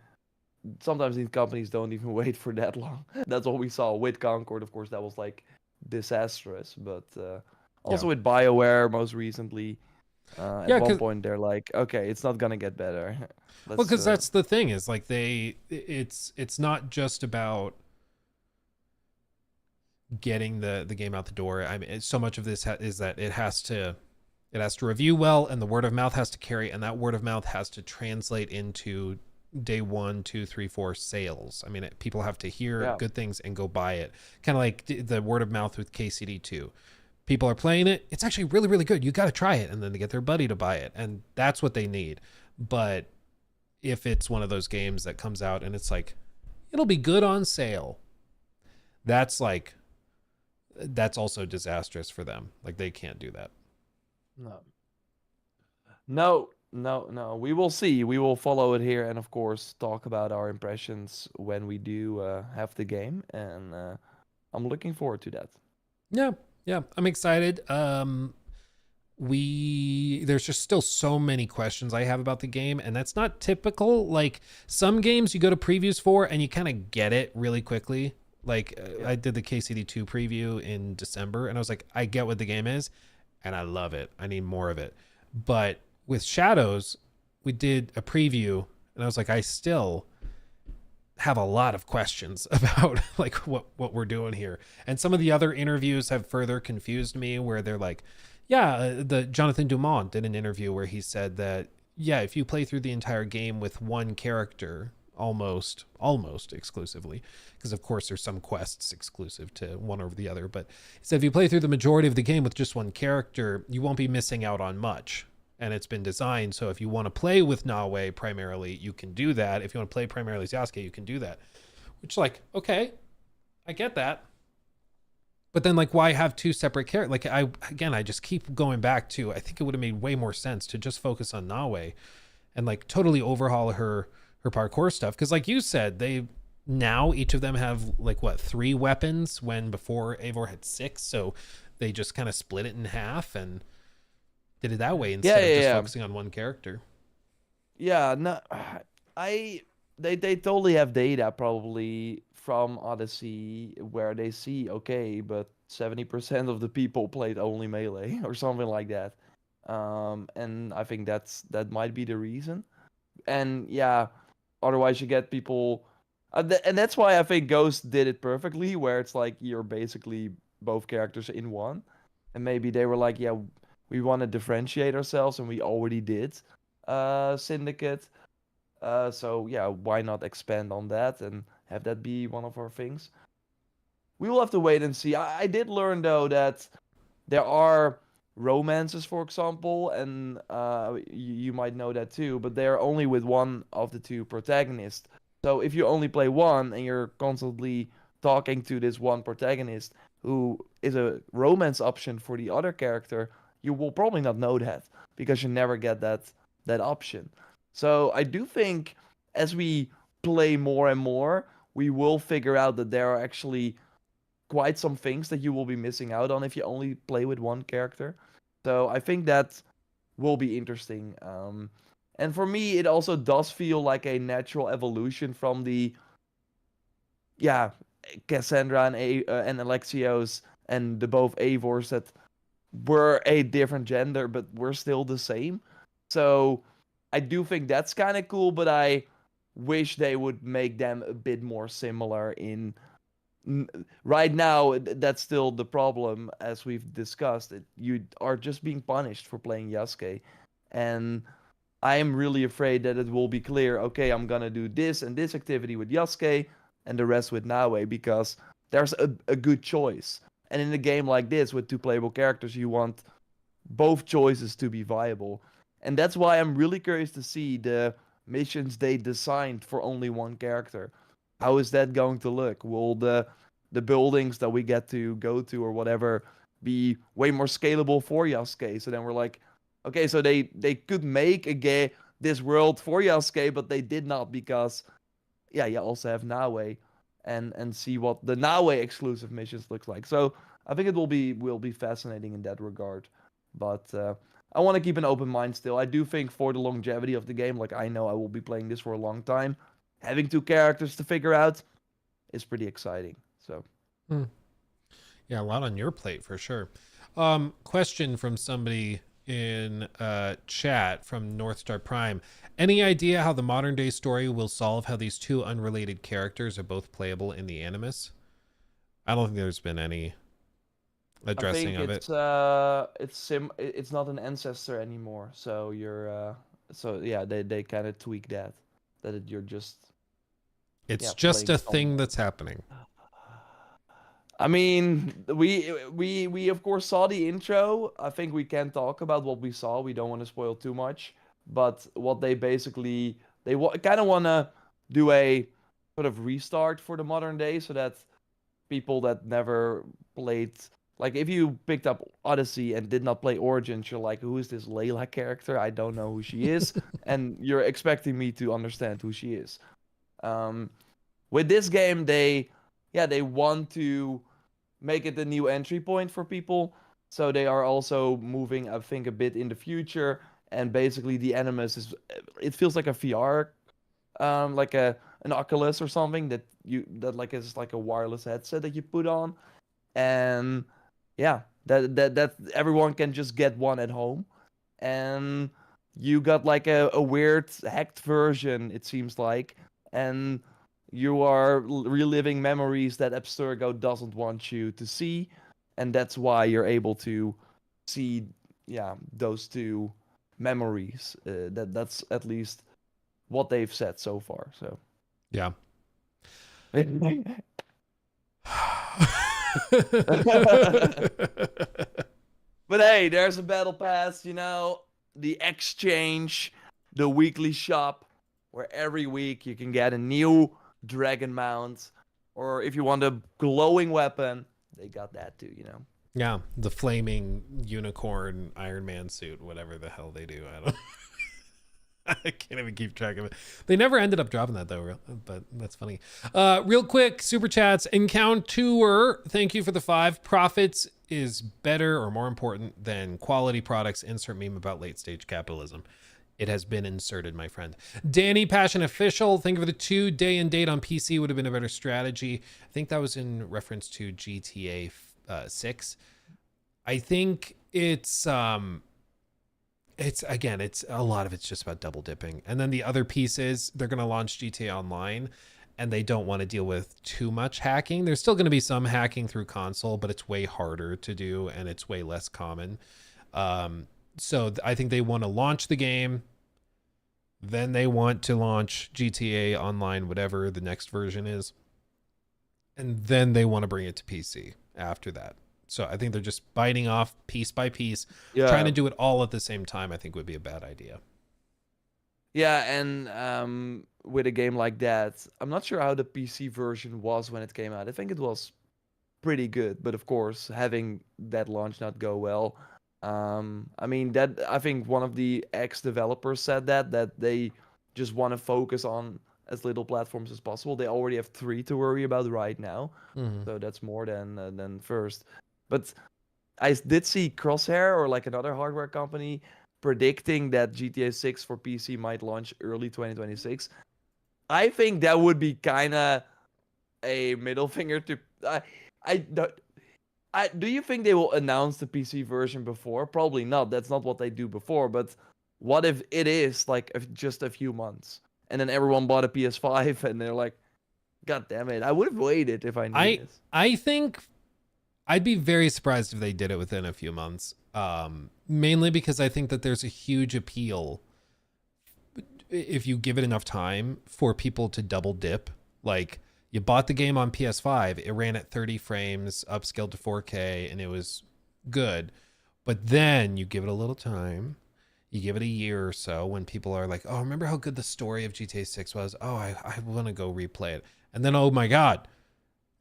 sometimes these companies don't even wait for that long. That's what we saw with Concord. Of course, that was like disastrous. But Yeah. also with BioWare most recently, at Yeah, one because point they're like, okay, it's not gonna get better. well, Let's because that's the thing is like it's not just about getting the game out the door. I mean, so much of this is that it has to review well, and the word of mouth has to carry, and that word of mouth has to translate into day 1, 2, 3, 4 sales. I mean, people have to hear yeah, good things and go buy it. Kind of like the word of mouth with KCD2. People are playing it. It's actually really, really good. You got to try it, and then they get their buddy to buy it, and that's what they need. But if it's one of those games that comes out and it's like it'll be good on sale, that's like that's also disastrous for them. Like they can't do that. no, no. We will see. We will follow it here, and of course talk about our impressions when we do have the game. And I'm looking forward to that. Yeah, yeah, I'm excited. There's just still so many questions I have about the game, and that's not typical. Like some games you go to previews for and you kind of get it really quickly. Like Yeah. I did the KCD2 preview in December, and I was like, I get what the game is, and I love it. I need more of it. But with Shadows, we did a preview, and I was like, I still have a lot of questions about like what we're doing here. And some of the other interviews have further confused me, where they're like, yeah, the Jonathan Dumont did an interview where he said that, yeah, if you play through the entire game with one character, almost exclusively, because of course there's some quests exclusive to one over the other, but he said if you play through the majority of the game with just one character, you won't be missing out on much. And it's been designed so if you want to play with Nawe primarily, you can do that. If you want to play primarily as Yasuke, you can do that. Which, like, okay, I get that. But then, like, why have two separate characters? Like, I just keep going back to, I think it would have made way more sense to just focus on Nawe and like totally overhaul her parkour stuff. Because, like you said, they now each of them have like what 3 weapons when before Eivor had 6. So they just kind of split it in half and did it that way Yeah, instead of yeah, just yeah. focusing on one character. Yeah, no, I they totally have data probably from Odyssey where they see okay, but 70% of the people played only melee or something like that. And I think that might be the reason. And yeah, otherwise you get people, and that's why I think Ghost did it perfectly, where it's like you're basically both characters in one, and maybe they were like, yeah, we want to differentiate ourselves, and we already did, Syndicate. So yeah, why not expand on that and have that be one of our things? We will have to wait and see. I did learn though that there are romances, for example, and you might know that too, but they're only with one of the two protagonists. So if you only play one and you're constantly talking to this one protagonist who is a romance option for the other character, you will probably not know that because you never get that option. So I do think as we play more and more, we will figure out that there are actually quite some things that you will be missing out on if you only play with one character. So I think that will be interesting. And for me, it also does feel like a natural evolution from the yeah Cassandra and Alexios and the both Eivors that were a different gender but were still the same. So I do think that's kind of cool, but I wish they would make them a bit more similar in right now. That's still the problem, as we've discussed. You are just being punished for playing Yasuke, and I am really afraid that it will be clear. Okay, I'm gonna do this and this activity with Yasuke, and the rest with Naue, because there's a good choice. And in a game like this with two playable characters, you want both choices to be viable, and that's why I'm really curious to see the missions they designed for only one character. How is that going to look? Will the buildings that we get to go to or whatever be way more scalable for Yasuke? So then we're like, okay, so they could make this world for Yasuke, but they did not because yeah, you also have Naue and see what the Naue exclusive missions looks like. So I think it will be fascinating in that regard. But I want to keep an open mind still. I do think for the longevity of the game, like I know I will be playing this for a long time. having 2 characters to figure out is pretty exciting. So Yeah, a lot on your plate for sure. Question from somebody in chat from North Star Prime. Any idea how the modern day story will solve how these 2 unrelated characters are both playable in the Animus? I don't think there's been any addressing of it. it's not an ancestor anymore. So you're so yeah, they kind of tweak that you're just It's just playing a thing someone. that's happening. I mean, we of course saw the intro. I think we can talk about what we saw. We don't want to spoil too much, but what they basically kind of want to do a sort of restart for the modern day, so that people that never played, like if you picked up Odyssey and did not play Origins, you're like, who is this Layla character? I don't know who she is, and you're expecting me to understand who she is. With this game, they want to make it a new entry point for people. So they are also moving, I think, a bit in the future. And basically, the Animus it feels like a VR, like an Oculus or something that is like a wireless headset that you put on, and yeah, that everyone can just get one at home, and you got like a weird hacked version, it seems like, and you are reliving memories that Abstergo doesn't want you to see, and that's why you're able to see, those 2 memories. That's at least what they've said so far. So Yeah. But hey, there's a battle pass, the exchange, the weekly shop, where every week you can get a new dragon mount, or if you want a glowing weapon, they got that too. Yeah, the flaming unicorn Iron Man suit, whatever the hell they do. I don't. I can't even keep track of it. They never ended up dropping that though, but that's funny. Real quick, super chats. Encounter, thank you for the 5. Profits is better or more important than quality products. Insert meme about late stage capitalism. It has been inserted, my friend. Danny Passion Official, thank you for the 2. Day and date on PC would have been a better strategy. I think that was in reference to GTA 6. I think it's a lot of it's just about double dipping. And then the other piece is they're going to launch GTA Online, and they don't want to deal with too much hacking. There's still going to be some hacking through console, but it's way harder to do and it's way less common. So I think they want to launch the game, then they want to launch GTA Online, whatever the next version is, and then they want to bring it to PC after that. So I think they're just biting off piece by piece. Yeah. Trying to do it all at the same time, I think, would be a bad idea. Yeah, and with a game like that, I'm not sure how the PC version was when it came out. I think it was pretty good, but of course, having that launch not go well, I mean, that I think one of the ex-developers said that they just want to focus on as little platforms as possible. They already have 3 to worry about right now, so that's more than first. But I did see Crosshair, or like another hardware company, predicting that GTA 6 for PC might launch early 2026. I think that would be kind of a middle finger to. Do you think they will announce the PC version before? Probably not. That's not what they do before. But what if it is like just a few months, and then everyone bought a PS5 and they're like, "God damn it! I would have waited if I knew this." I think I'd be very surprised if they did it within a few months. Mainly because I think that there's a huge appeal if you give it enough time for people to double dip. Like, you bought the game on PS5, it ran at 30 frames, upscaled to 4K, and it was good. But then you give it a little time, you give it a year or so, when people are like, oh, remember how good the story of GTA 6 was? Oh, I want to go replay it. And then, oh my God,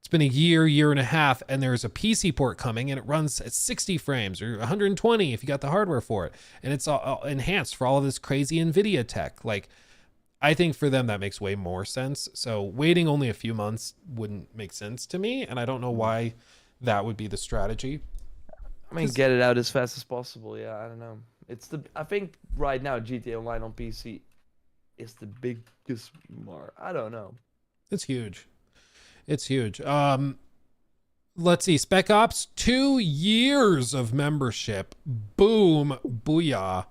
it's been a year and a half, and there's a PC port coming, and it runs at 60 frames or 120 if you got the hardware for it. And it's all enhanced for all of this crazy NVIDIA tech. Like, I think for them that makes way more sense. So waiting only a few months wouldn't make sense to me, and I don't know why that would be the strategy. I mean, get it out as fast as possible. Yeah, I don't know. I think right now GTA Online on PC is the biggest I don't know. It's huge. It's huge. Let's see. Spec Ops, 2 years of membership. Boom. Booyah.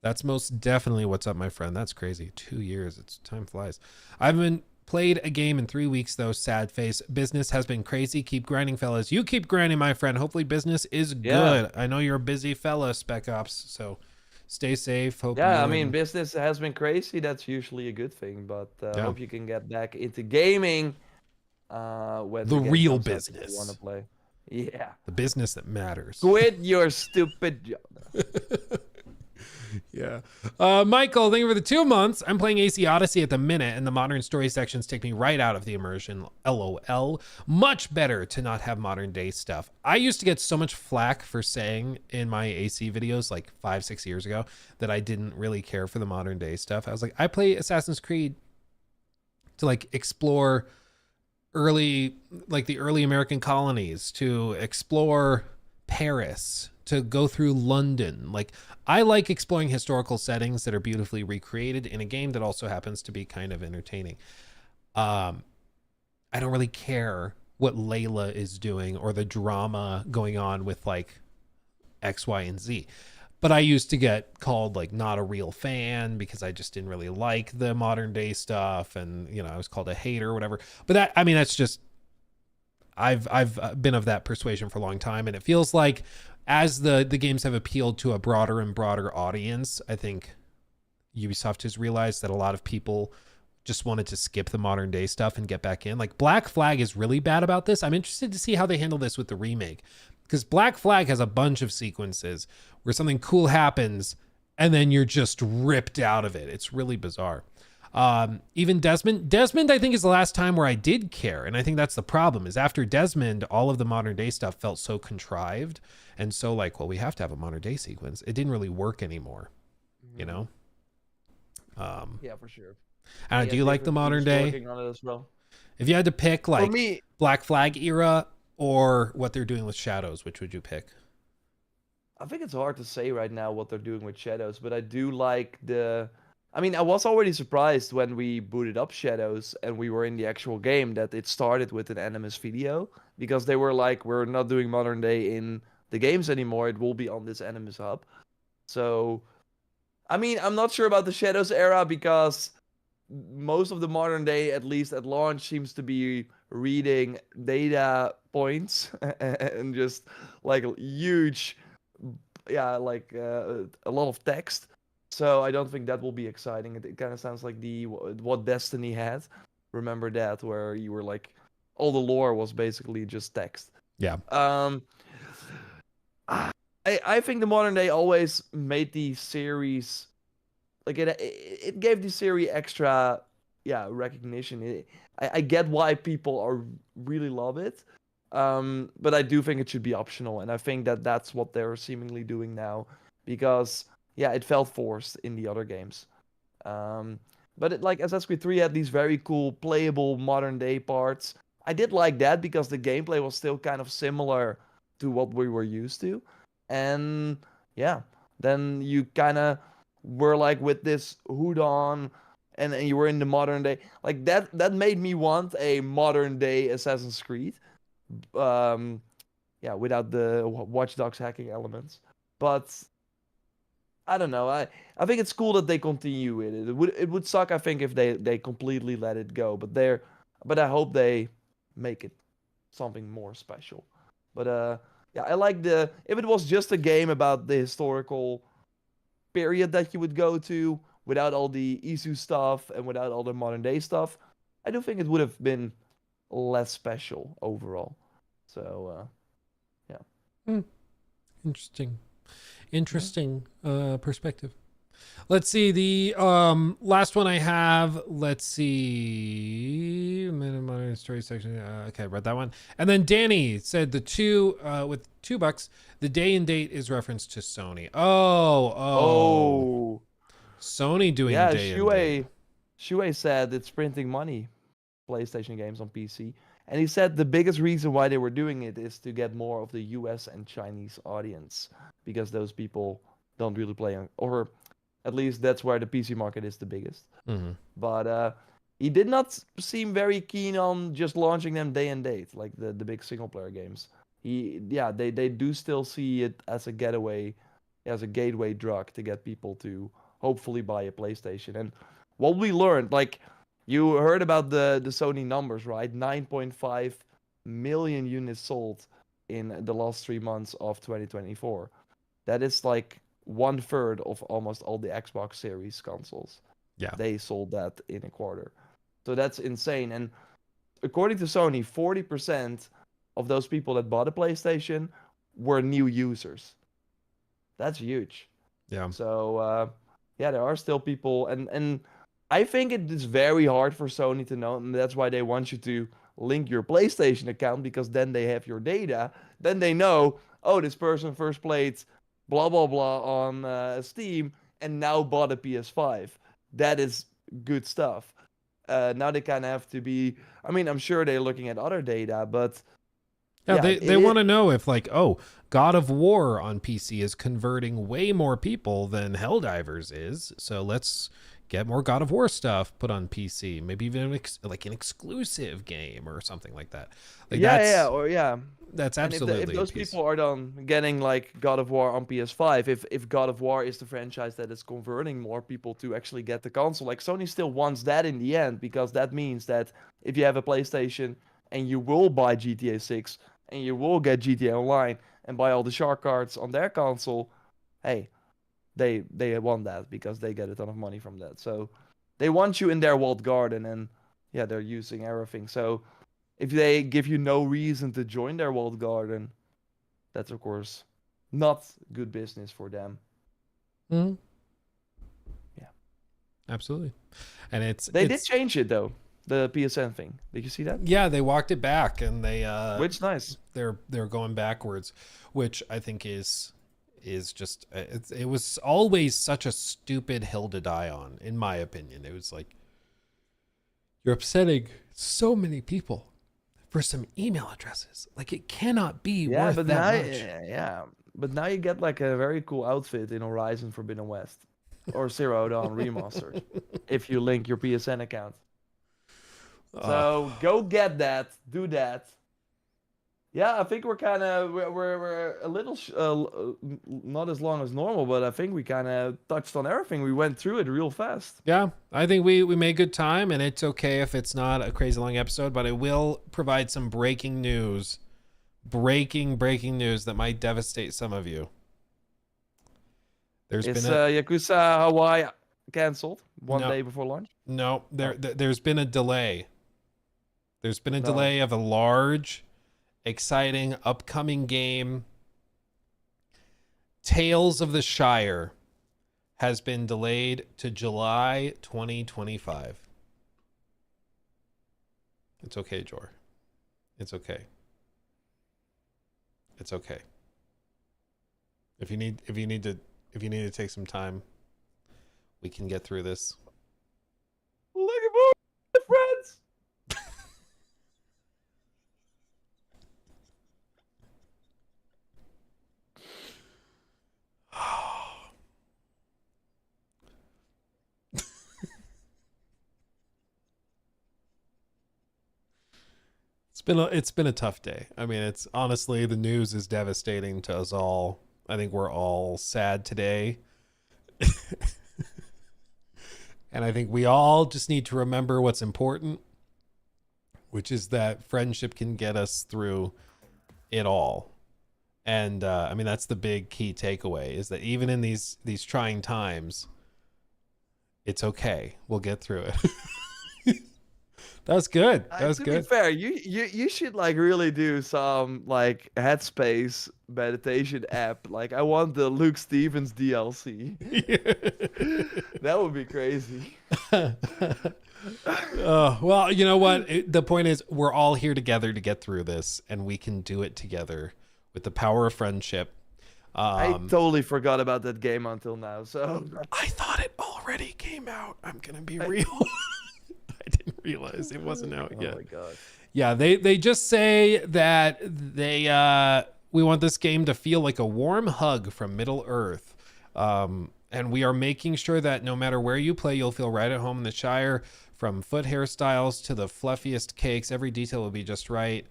That's most definitely what's up, my friend. That's crazy. 2 years. It's time flies. I haven't played a game in 3 weeks, though. Sad face. Business has been crazy. Keep grinding, fellas. You keep grinding, my friend. Hopefully business is good. I know you're a busy fella, Spec Ops, so stay safe. Hope Yeah, you I mean, business has been crazy. That's usually a good thing, but Yeah. hope you can get back into gaming when the game real comes out that you business. want to play. Yeah. The business that matters. Quit your stupid job. Yeah. Michael, thank you for the 2 months. I'm playing AC Odyssey at the minute, and the modern story sections take me right out of the immersion. LOL. Much better to not have modern day stuff. I used to get so much flack for saying in my AC videos like 5-6 years ago that I didn't really care for the modern day stuff. I was like, I play Assassin's Creed to like explore the early American colonies, to explore Paris, to go through London. Like, I like exploring historical settings that are beautifully recreated in a game that also happens to be kind of entertaining. I don't really care what Layla is doing or the drama going on with like X, Y, and Z. But I used to get called like not a real fan because I just didn't really like the modern day stuff, and you know, I was called a hater or whatever. But that, I mean, that's just I've been of that persuasion for a long time, and it feels like as the games have appealed to a broader and broader audience, I think Ubisoft has realized that a lot of people just wanted to skip the modern day stuff and get back in. Like Black Flag is really bad about this. I'm interested to see how they handle this with the remake, because Black Flag has a bunch of sequences where something cool happens and then you're just ripped out of it. It's really bizarre. Even Desmond, I think, is the last time where I did care. And I think that's the problem, is after Desmond, all of the modern day stuff felt so contrived and so like, well, we have to have a modern day sequence. It didn't really work anymore, you know? Yeah, for sure. Do you like the modern day? Working on it as well. If you had to pick like For me, Black Flag era or what they're doing with Shadows, which would you pick? I think it's hard to say right now what they're doing with Shadows, but I do like I mean, I was already surprised when we booted up Shadows and we were in the actual game that it started with an Animus video, because they were like, we're not doing modern day in the games anymore. It will be on this Animus hub. So, I mean, I'm not sure about the Shadows era because most of the modern day, at least at launch, seems to be reading data points and just like huge, yeah, like a lot of text. So I don't think that will be exciting. It kind of sounds like what Destiny had. Remember that, where you were like, all the lore was basically just text. Yeah. I think the modern day always made the series like it gave the series extra recognition. I get why people are really love it, but I do think it should be optional, and I think that's what they're seemingly doing now, because it felt forced in the other games. But like Assassin's Creed 3 had these very cool playable modern day parts. I did like that because the gameplay was still kind of similar to what we were used to, and then you kind of were like with this hood on, and you were in the modern day. Like that made me want a modern day Assassin's Creed. Without the Watch Dogs hacking elements. But I don't know. I think it's cool that they continue with it. It would suck, I think, if they completely let it go. But I hope they make it something more special. But I like if it was just a game about the historical period that you would go to without all the Isu stuff and without all the modern day stuff, I do think it would have been less special overall. So, Interesting perspective. Let's see the last one I have. Let's see, modern story section. Okay, I read that one. And then Danny said the two with $2. The day and date is reference to Sony. Oh, Sony doing day and date. Shuhei said it's printing money, PlayStation games on PC. And he said the biggest reason why they were doing it is to get more of the US and Chinese audience, because those people don't really play on, or At least that's where the PC market is the biggest. Mm-hmm. But he did not seem very keen on just launching them day and date, like the big single player games. They do still see it as a gateway drug to get people to hopefully buy a PlayStation. And what we learned, like you heard about the Sony numbers, right? 9.5 million units sold in the last 3 months of 2024. That is like 1/3 of almost all the Xbox Series consoles. Yeah. They sold that in a quarter. So that's insane. And according to Sony, 40% of those people that bought a PlayStation were new users. That's huge. Yeah. So there are still people, and I think it is very hard for Sony to know, and that's why they want you to link your PlayStation account, because then they have your data. Then they know, oh, this person first played blah blah blah on Steam and now bought a PS5. That is good stuff. Now they kind of have to be. I mean, I'm sure they're looking at other data, but yeah, they want to know if like, oh, God of War on PC is converting way more people than Helldivers is, so let's get more God of War stuff put on PC. Maybe even like an exclusive game or something like that. Like that's absolutely. If those people are done getting like God of War on PS5, if God of War is the franchise that is converting more people to actually get the console, like Sony still wants that in the end, because that means that if you have a PlayStation and you will buy GTA 6 and you will get GTA Online and buy all the shark cards on their console, hey, they want that because they get a ton of money from that. So they want you in their walled garden, and yeah, they're using everything. So if they give you no reason to join their walled garden, that's of course not good business for them. Mm-hmm. Yeah, absolutely. And they did change it though, the PSN thing. Did you see that? Yeah, they walked it back, and they which nice. They're going backwards, which I think is just it was always such a stupid hill to die on, in my opinion. It was like, you're upsetting so many people for some email addresses. Like, it cannot be worth that much. Yeah, but now you get like a very cool outfit in Horizon Forbidden West or Zero Dawn Remastered if you link your PSN account. So go get that, do that. Yeah, I think we're a little not as long as normal, but I think we kind of touched on everything. We went through it real fast. Yeah, I think we made good time, and it's okay if it's not a crazy long episode, but I will provide some breaking news. Breaking news that might devastate some of you. Is Yakuza Hawaii canceled one day before launch? No, there's been a delay. There's been a delay of a large, exciting upcoming game. Tales of the Shire has been delayed to July 2025. It's okay, Jor. It's okay. It's okay. If you need to take some time, we can get through this. Look at my friends. It's been a tough day. I mean, it's honestly, the news is devastating to us all. I think we're all sad today. And I think we all just need to remember what's important, which is that friendship can get us through it all. And I mean, that's the big key takeaway, is that even in these trying times, it's okay. We'll get through it. That's good. That's good. To be fair, you should like really do some like Headspace meditation app. Like, I want the Luke Stevens DLC. That would be crazy. Well, you know what? The point is, we're all here together to get through this, and we can do it together with the power of friendship. I totally forgot about that game until now. So I thought it already came out. I'm gonna be real. I didn't realize it wasn't out yet. Oh my god. Yeah, they just say that we want this game to feel like a warm hug from Middle Earth. And we are making sure that no matter where you play, you'll feel right at home in the Shire. From foot hairstyles to the fluffiest cakes, every detail will be just right.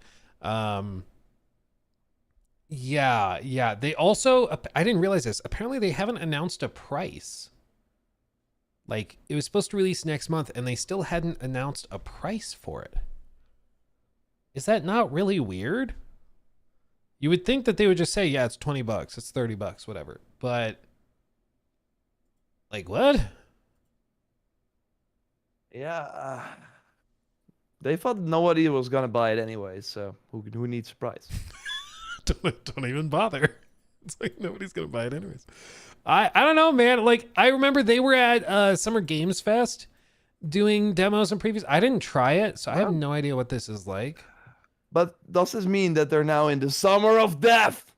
Yeah. They also, I didn't realize this. Apparently, they haven't announced a price. Like, it was supposed to release next month, and they still hadn't announced a price for it. Is that not really weird? You would think that they would just say, yeah, it's $20, it's $30, whatever. But, like, what? Yeah. They thought nobody was gonna buy it anyway, so who needs a price? don't even bother. It's like nobody's gonna buy it anyways. I don't know, man. Like, I remember they were at Summer Games Fest doing demos and previews. I didn't try it, so I have no idea what this is like. But does this mean that they're now in the summer of death?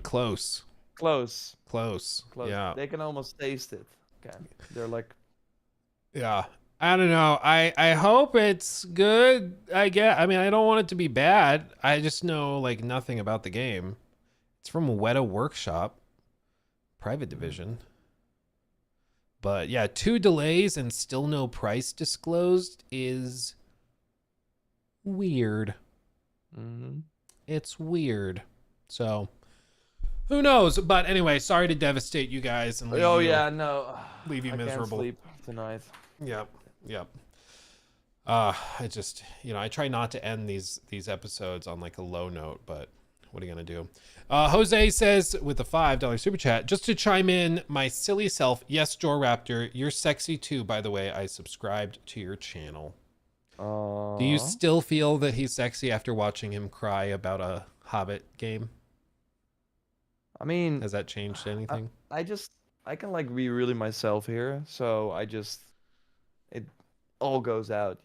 Close. Yeah. They can almost taste it. Okay. They're like, yeah. I don't know. I hope it's good. I mean, I don't want it to be bad. I just know like nothing about the game. It's from Weta Workshop, private division. But yeah, 2 delays and still no price disclosed is weird. It's weird. So who knows? But anyway, sorry to devastate you guys and leave leave you miserable. Can't sleep tonight. Yep. I just, I try not to end these episodes on like a low note, but what are you gonna do? Jose says with a $5 super chat, just to chime in, my silly self. Yes, Jor Raptor, you're sexy too. By the way, I subscribed to your channel. Do you still feel that he's sexy after watching him cry about a Hobbit game? I mean, has that changed anything? I can like be really myself here, so it all goes out,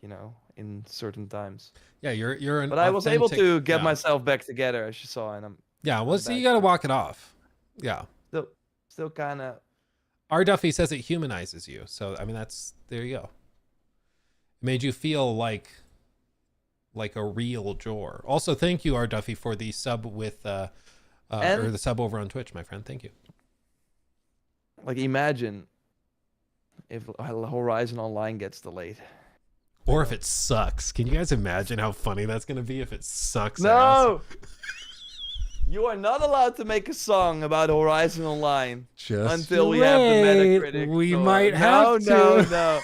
in certain times. Yeah, you're an But I was able to get myself back together, as you saw, and so you got to walk it off. Yeah. Still kind of. R. Duffy says it humanizes you, so I mean there you go. It made you feel like a real Jor. Also, thank you, R. Duffy, for the sub with or the sub over on Twitch, my friend. Thank you. Like, imagine if Horizon Online gets delayed. Or if it sucks. Can you guys imagine how funny that's going to be if it sucks? No! You are not allowed to make a song about Horizon Online until we have the Metacritic. We might have to.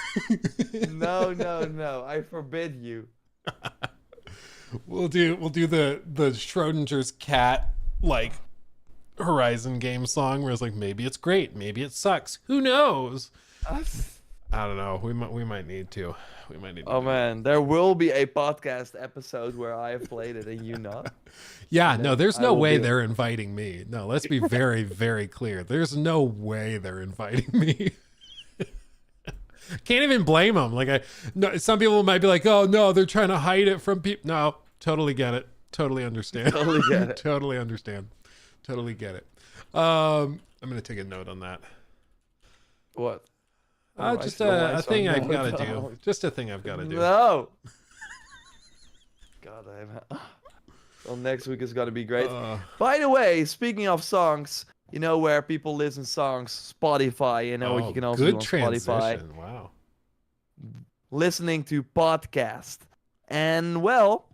No. I forbid you. We'll do the Schrodinger's cat like Horizon game song where it's like, maybe it's great, maybe it sucks, who knows? I don't know. We might need to. Oh man, there will be a podcast episode where I have played it and you not. Yeah, no, there's no way they're inviting me. No, let's be very, very clear. There's no way they're inviting me. Can't even blame them. Like, some people might be like, "Oh no, they're trying to hide it from people." No, totally get it. Totally understand. Totally get it. Totally understand. Totally get it. I'm gonna take a note on that. What? Just a thing I've got to do. Just a thing I've got to do. No. God, well, next week is gonna be great. By the way, speaking of songs, where people listen to songs, Spotify. What you can also do on Spotify. Wow. Listening to podcast, and well,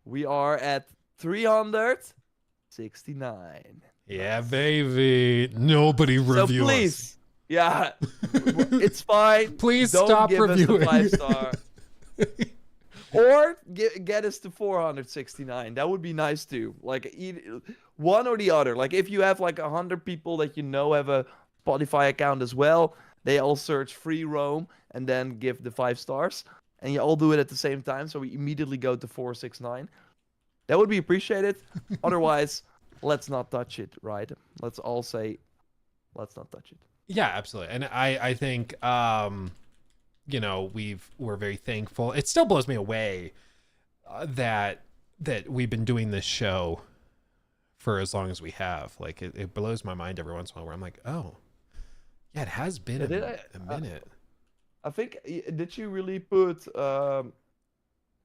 we are at 369. Yeah, baby. Nobody review so please. Us. Yeah, it's fine. Please don't stop give reviewing. Us a 5-star. Or get us to 469. That would be nice too. Like one or the other. Like if you have like 100 people that have a Spotify account as well, they all search free roam and then give the 5 stars, and you all do it at the same time. So we immediately go to 469. That would be appreciated. Otherwise, let's not touch it. Right? Let's all say, let's not touch it. Yeah, absolutely. And I think we're very thankful. It still blows me away that we've been doing this show for as long as we have. Like it blows my mind every once in a while where I'm like, oh yeah, it has been a minute. I think, did you really put or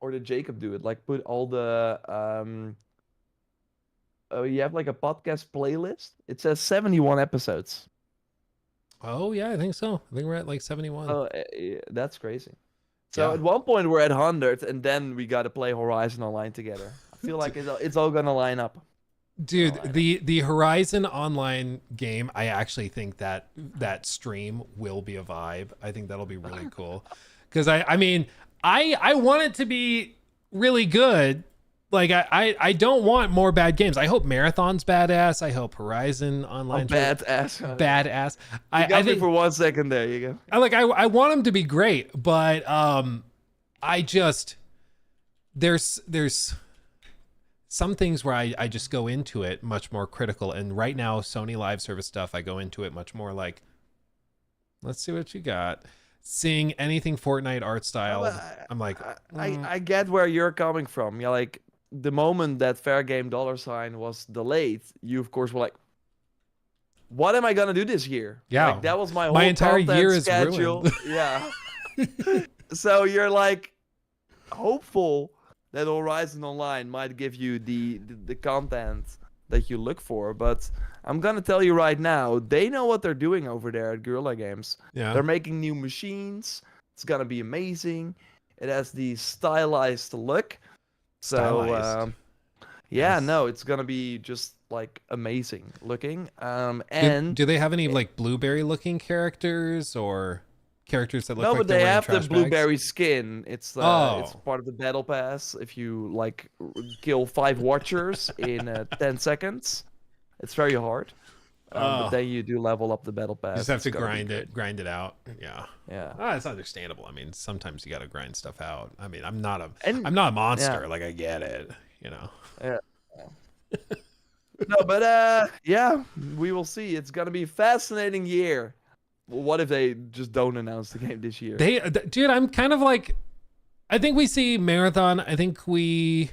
did Jacob do it? Like put all the you have like a podcast playlist. It says 71 episodes. Oh yeah, I think so. I think we're at like 71. Oh, that's crazy. So Yeah. at one point we're at 100, and then we got to play Horizon Online together. I feel like it's all gonna line up. Dude, the Horizon Online game, I actually think that stream will be a vibe. I think that'll be really cool. Because I mean, I want it to be really good. Like I don't want more bad games. I hope Marathon's badass. I hope Horizon Online Badass. badass. You got I me think for 1 second there. You go. I want them to be great, but I just there's some things where I just go into it much more critical. And right now, Sony live service stuff, I go into it much more like, let's see what you got. Seeing anything Fortnite art style, I'm like, I get where you're coming from. Yeah, like the moment that Fair Game $sign was delayed, you of course were like, what am I gonna do this year? Yeah, like, that was my whole entire year is schedule. ruined. Yeah. So you're like hopeful that Horizon Online might give you the content that you look for, but I'm gonna tell you right now, they know what they're doing over there at Guerrilla Games. Yeah, They're making new machines. It's gonna be amazing. It has the stylized look. So Stylized. yeah, Yes. no, it's gonna be just like amazing looking. And do they have any like blueberry looking characters or characters that look no, like but they're they wearing have the trash blueberry bags? skin. It's Oh, part of the battle pass. If you like kill 5 watchers in 10 seconds, it's very hard. But oh, then you do level up the battle you pass. just have It's to gonna be grind it out. Yeah. great. Yeah. It's understandable. I mean, sometimes you got to grind stuff out. I mean, I'm not And a monster. yeah, Like I get it, you know. yeah. No, but yeah, we will see. It's gonna be a fascinating year. Well, what if they just don't announce the game this year? Dude, I'm kind of like, I think we see Marathon. I think we,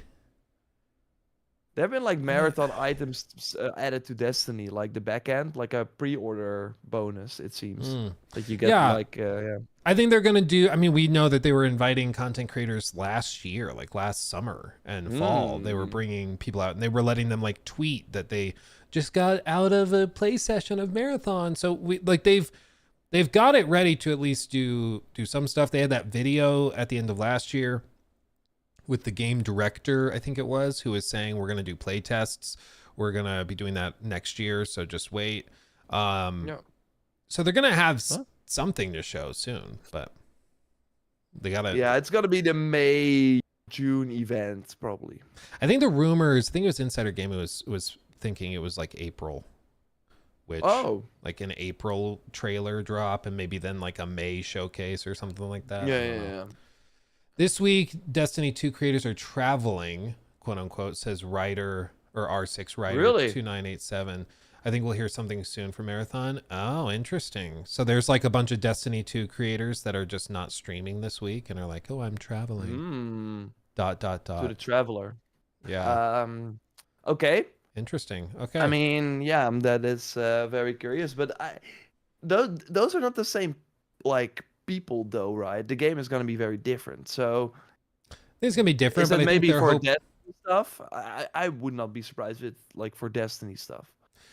There have been like marathon items added to Destiny, like the back end, like a pre-order bonus. It seems like you get yeah, like yeah. I think they're gonna do. I mean, we know that they were inviting content creators last year, like last summer and fall. They were bringing people out, and they were letting them like tweet that they just got out of a play session of Marathon. So we like they've got it ready to at least do some stuff. They had that video at the end of last year with the game director, I think it was, who was saying we're going to do play tests. We're going to be doing that next year, so just wait. Yeah. So they're going to have something to show soon, but they got to. Yeah, it's gonna be the May-June event probably. I think the rumors. I think it was Insider Gaming was thinking it was like April, which like an April trailer drop, and maybe then like a May showcase or something like that. Yeah. This week, Destiny 2 creators are traveling, quote unquote, says Ryder or R6 Ryder Really? 2987. I think we'll hear something soon from Marathon. Oh, interesting. So there's like a bunch of Destiny 2 creators that are just not streaming this week and are like, oh, I'm traveling. ... To the traveler. Yeah. Okay. Interesting. Okay. I mean, yeah, that is very curious, but those are not the same like people though, right? The game is going to be very different. So I think it's gonna be different, is but it I maybe think for hope... Destiny stuff? I would not be surprised with like for Destiny stuff,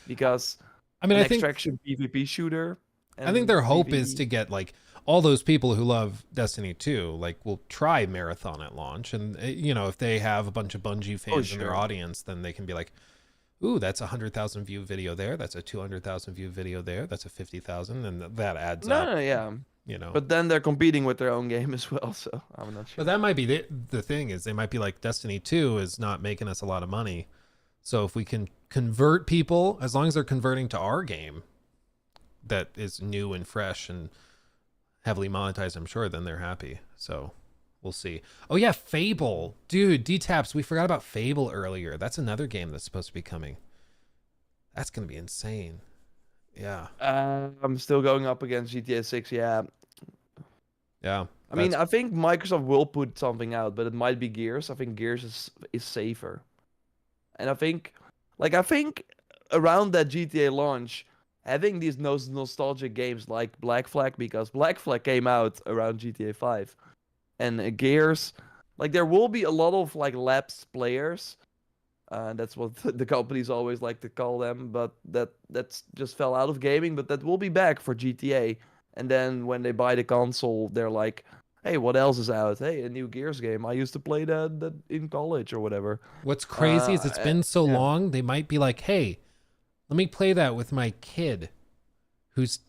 because I mean, an I think extraction PvP shooter. I think their hope is PvE. to get like all those people who love Destiny 2, like will try Marathon at launch, and you know, if they have a bunch of Bungie fans in their sure. audience, then they can be like, ooh, that's a 100,000 view video there, that's a 200,000 view video there, that's a 50,000, and that adds up. No, yeah. You know, But then they're competing with their own game as well, so I'm not sure. but that might be the thing is they might be like, Destiny 2 is not making us a lot of money, so if we can convert people, as long as they're converting to our game that is new and fresh and heavily monetized, I'm sure, then they're happy. So we'll see. Oh yeah, Fable, dude, D-Taps, we forgot about Fable earlier. That's another game that's supposed to be coming. That's gonna be insane. Yeah. I'm still going up against GTA 6. Yeah. Yeah. I mean, I think Microsoft will put something out, but it might be Gears. I think Gears is safer. And I think around that GTA launch, having these nostalgic games like Black Flag, because Black Flag came out around GTA 5, and Gears, like there will be a lot of like lapsed players That's what the companies always like to call them. But that's just fell out of gaming. But that will be back for GTA. And then when they buy the console, they're like, hey, what else is out? Hey, a new Gears game. I used to play that in college or whatever. What's crazy is it's been so long, they might be like, hey, let me play that with my kid who's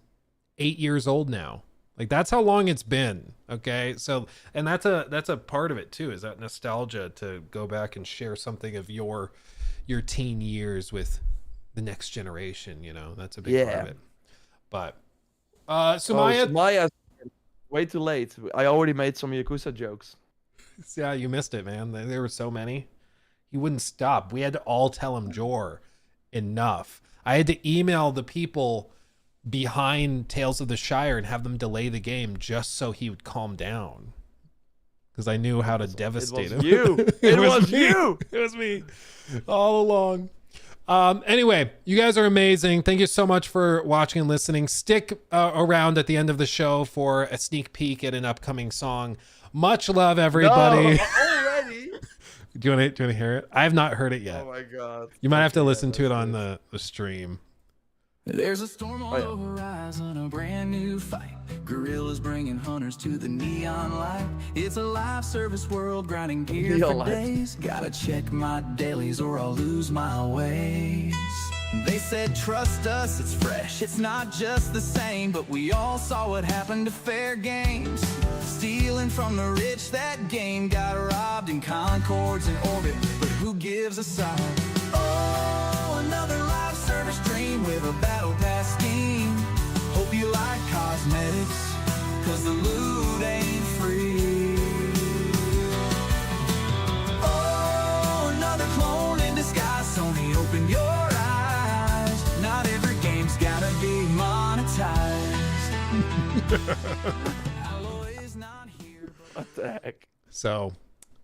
8 years old now. Like, that's how long it's been. Okay. So, and that's a part of it too, is that nostalgia to go back and share something of your teen years with the next generation, you know. That's a big part of it. But Sumaya, way too late. I already made some Yakuza jokes. Yeah, you missed it, man. There were so many. He wouldn't stop. We had to all tell him, Jor, enough. I had to email the people behind Tales of the Shire and have them delay the game just so he would calm down. Because I knew how to devastate him. It was you. It was me all along. Anyway, you guys are amazing. Thank you so much for watching and listening. Stick around at the end of the show for a sneak peek at an upcoming song. Much love, everybody. No, already? Do you want to hear it? I have not heard it yet. Oh my god. You might have to listen to it on the stream. There's a storm on the horizon, a brand new fight. Gorillas bringing hunters to the neon light. It's a live service world, grinding gear for days. Gotta check my dailies or I'll lose my ways. They said trust us, it's fresh, it's not just the same. But we all saw what happened to fair games. Stealing from the rich, that game got robbed in Concords in orbit. But who gives a sign? Oh, another live service dream with a battle pass scheme. Hope you like cosmetics, cause the loot ain't free. Oh, another clone in disguise. Sony, open your eyes. Not every game's gotta be monetized. Alloy is not here. What the heck? So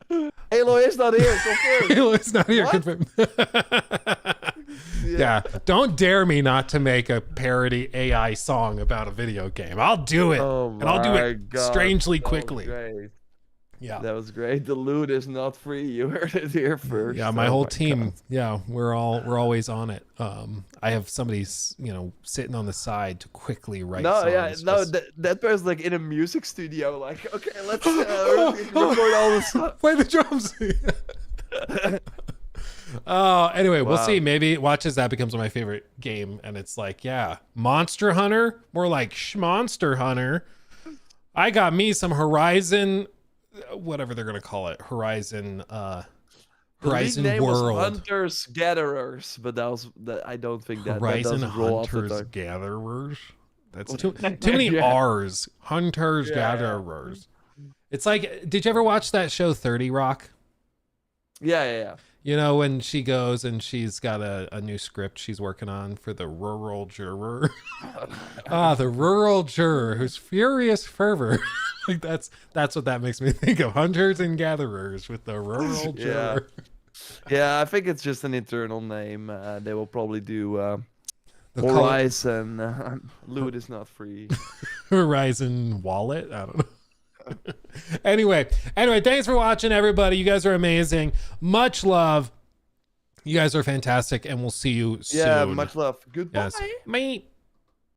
Aloy is not here. Confirmed. Aloy is not here. Confirmed. Yeah, don't dare me not to make a parody AI song about a video game. I'll do it, and I'll do it strangely quickly. Yeah, that was great. The loot is not free. You heard it here first. Yeah, my whole team. God. Yeah, we're always on it. I have somebody, sitting on the side to quickly write. That person's like in a music studio. Like, okay, let's record all this stuff. Play the drums. Anyway, we'll see. Maybe watches that becomes my favorite game, and it's like, yeah, Monster Hunter, more like Monster Hunter. I got me some Horizon, whatever they're gonna call it, Horizon Horizon name World. Was Hunters Gatherers, but I don't think that Horizon that roll Hunters Gatherers. That's too many R's. Hunters Gatherers. It's like, did you ever watch that show 30 Rock? Yeah. You know, when she goes and she's got a new script she's working on for the rural juror. The rural juror who's furious fervor. Like that's what that makes me think of. Hunters and gatherers with the rural juror. Yeah, I think it's just an internal name. They will probably do Horizon. Loot is not free. Horizon Wallet? I don't know. Anyway, thanks for watching, everybody. You guys are amazing. Much love. You guys are fantastic, and we'll see you soon. Yeah, much love. Goodbye. Yes. Bye.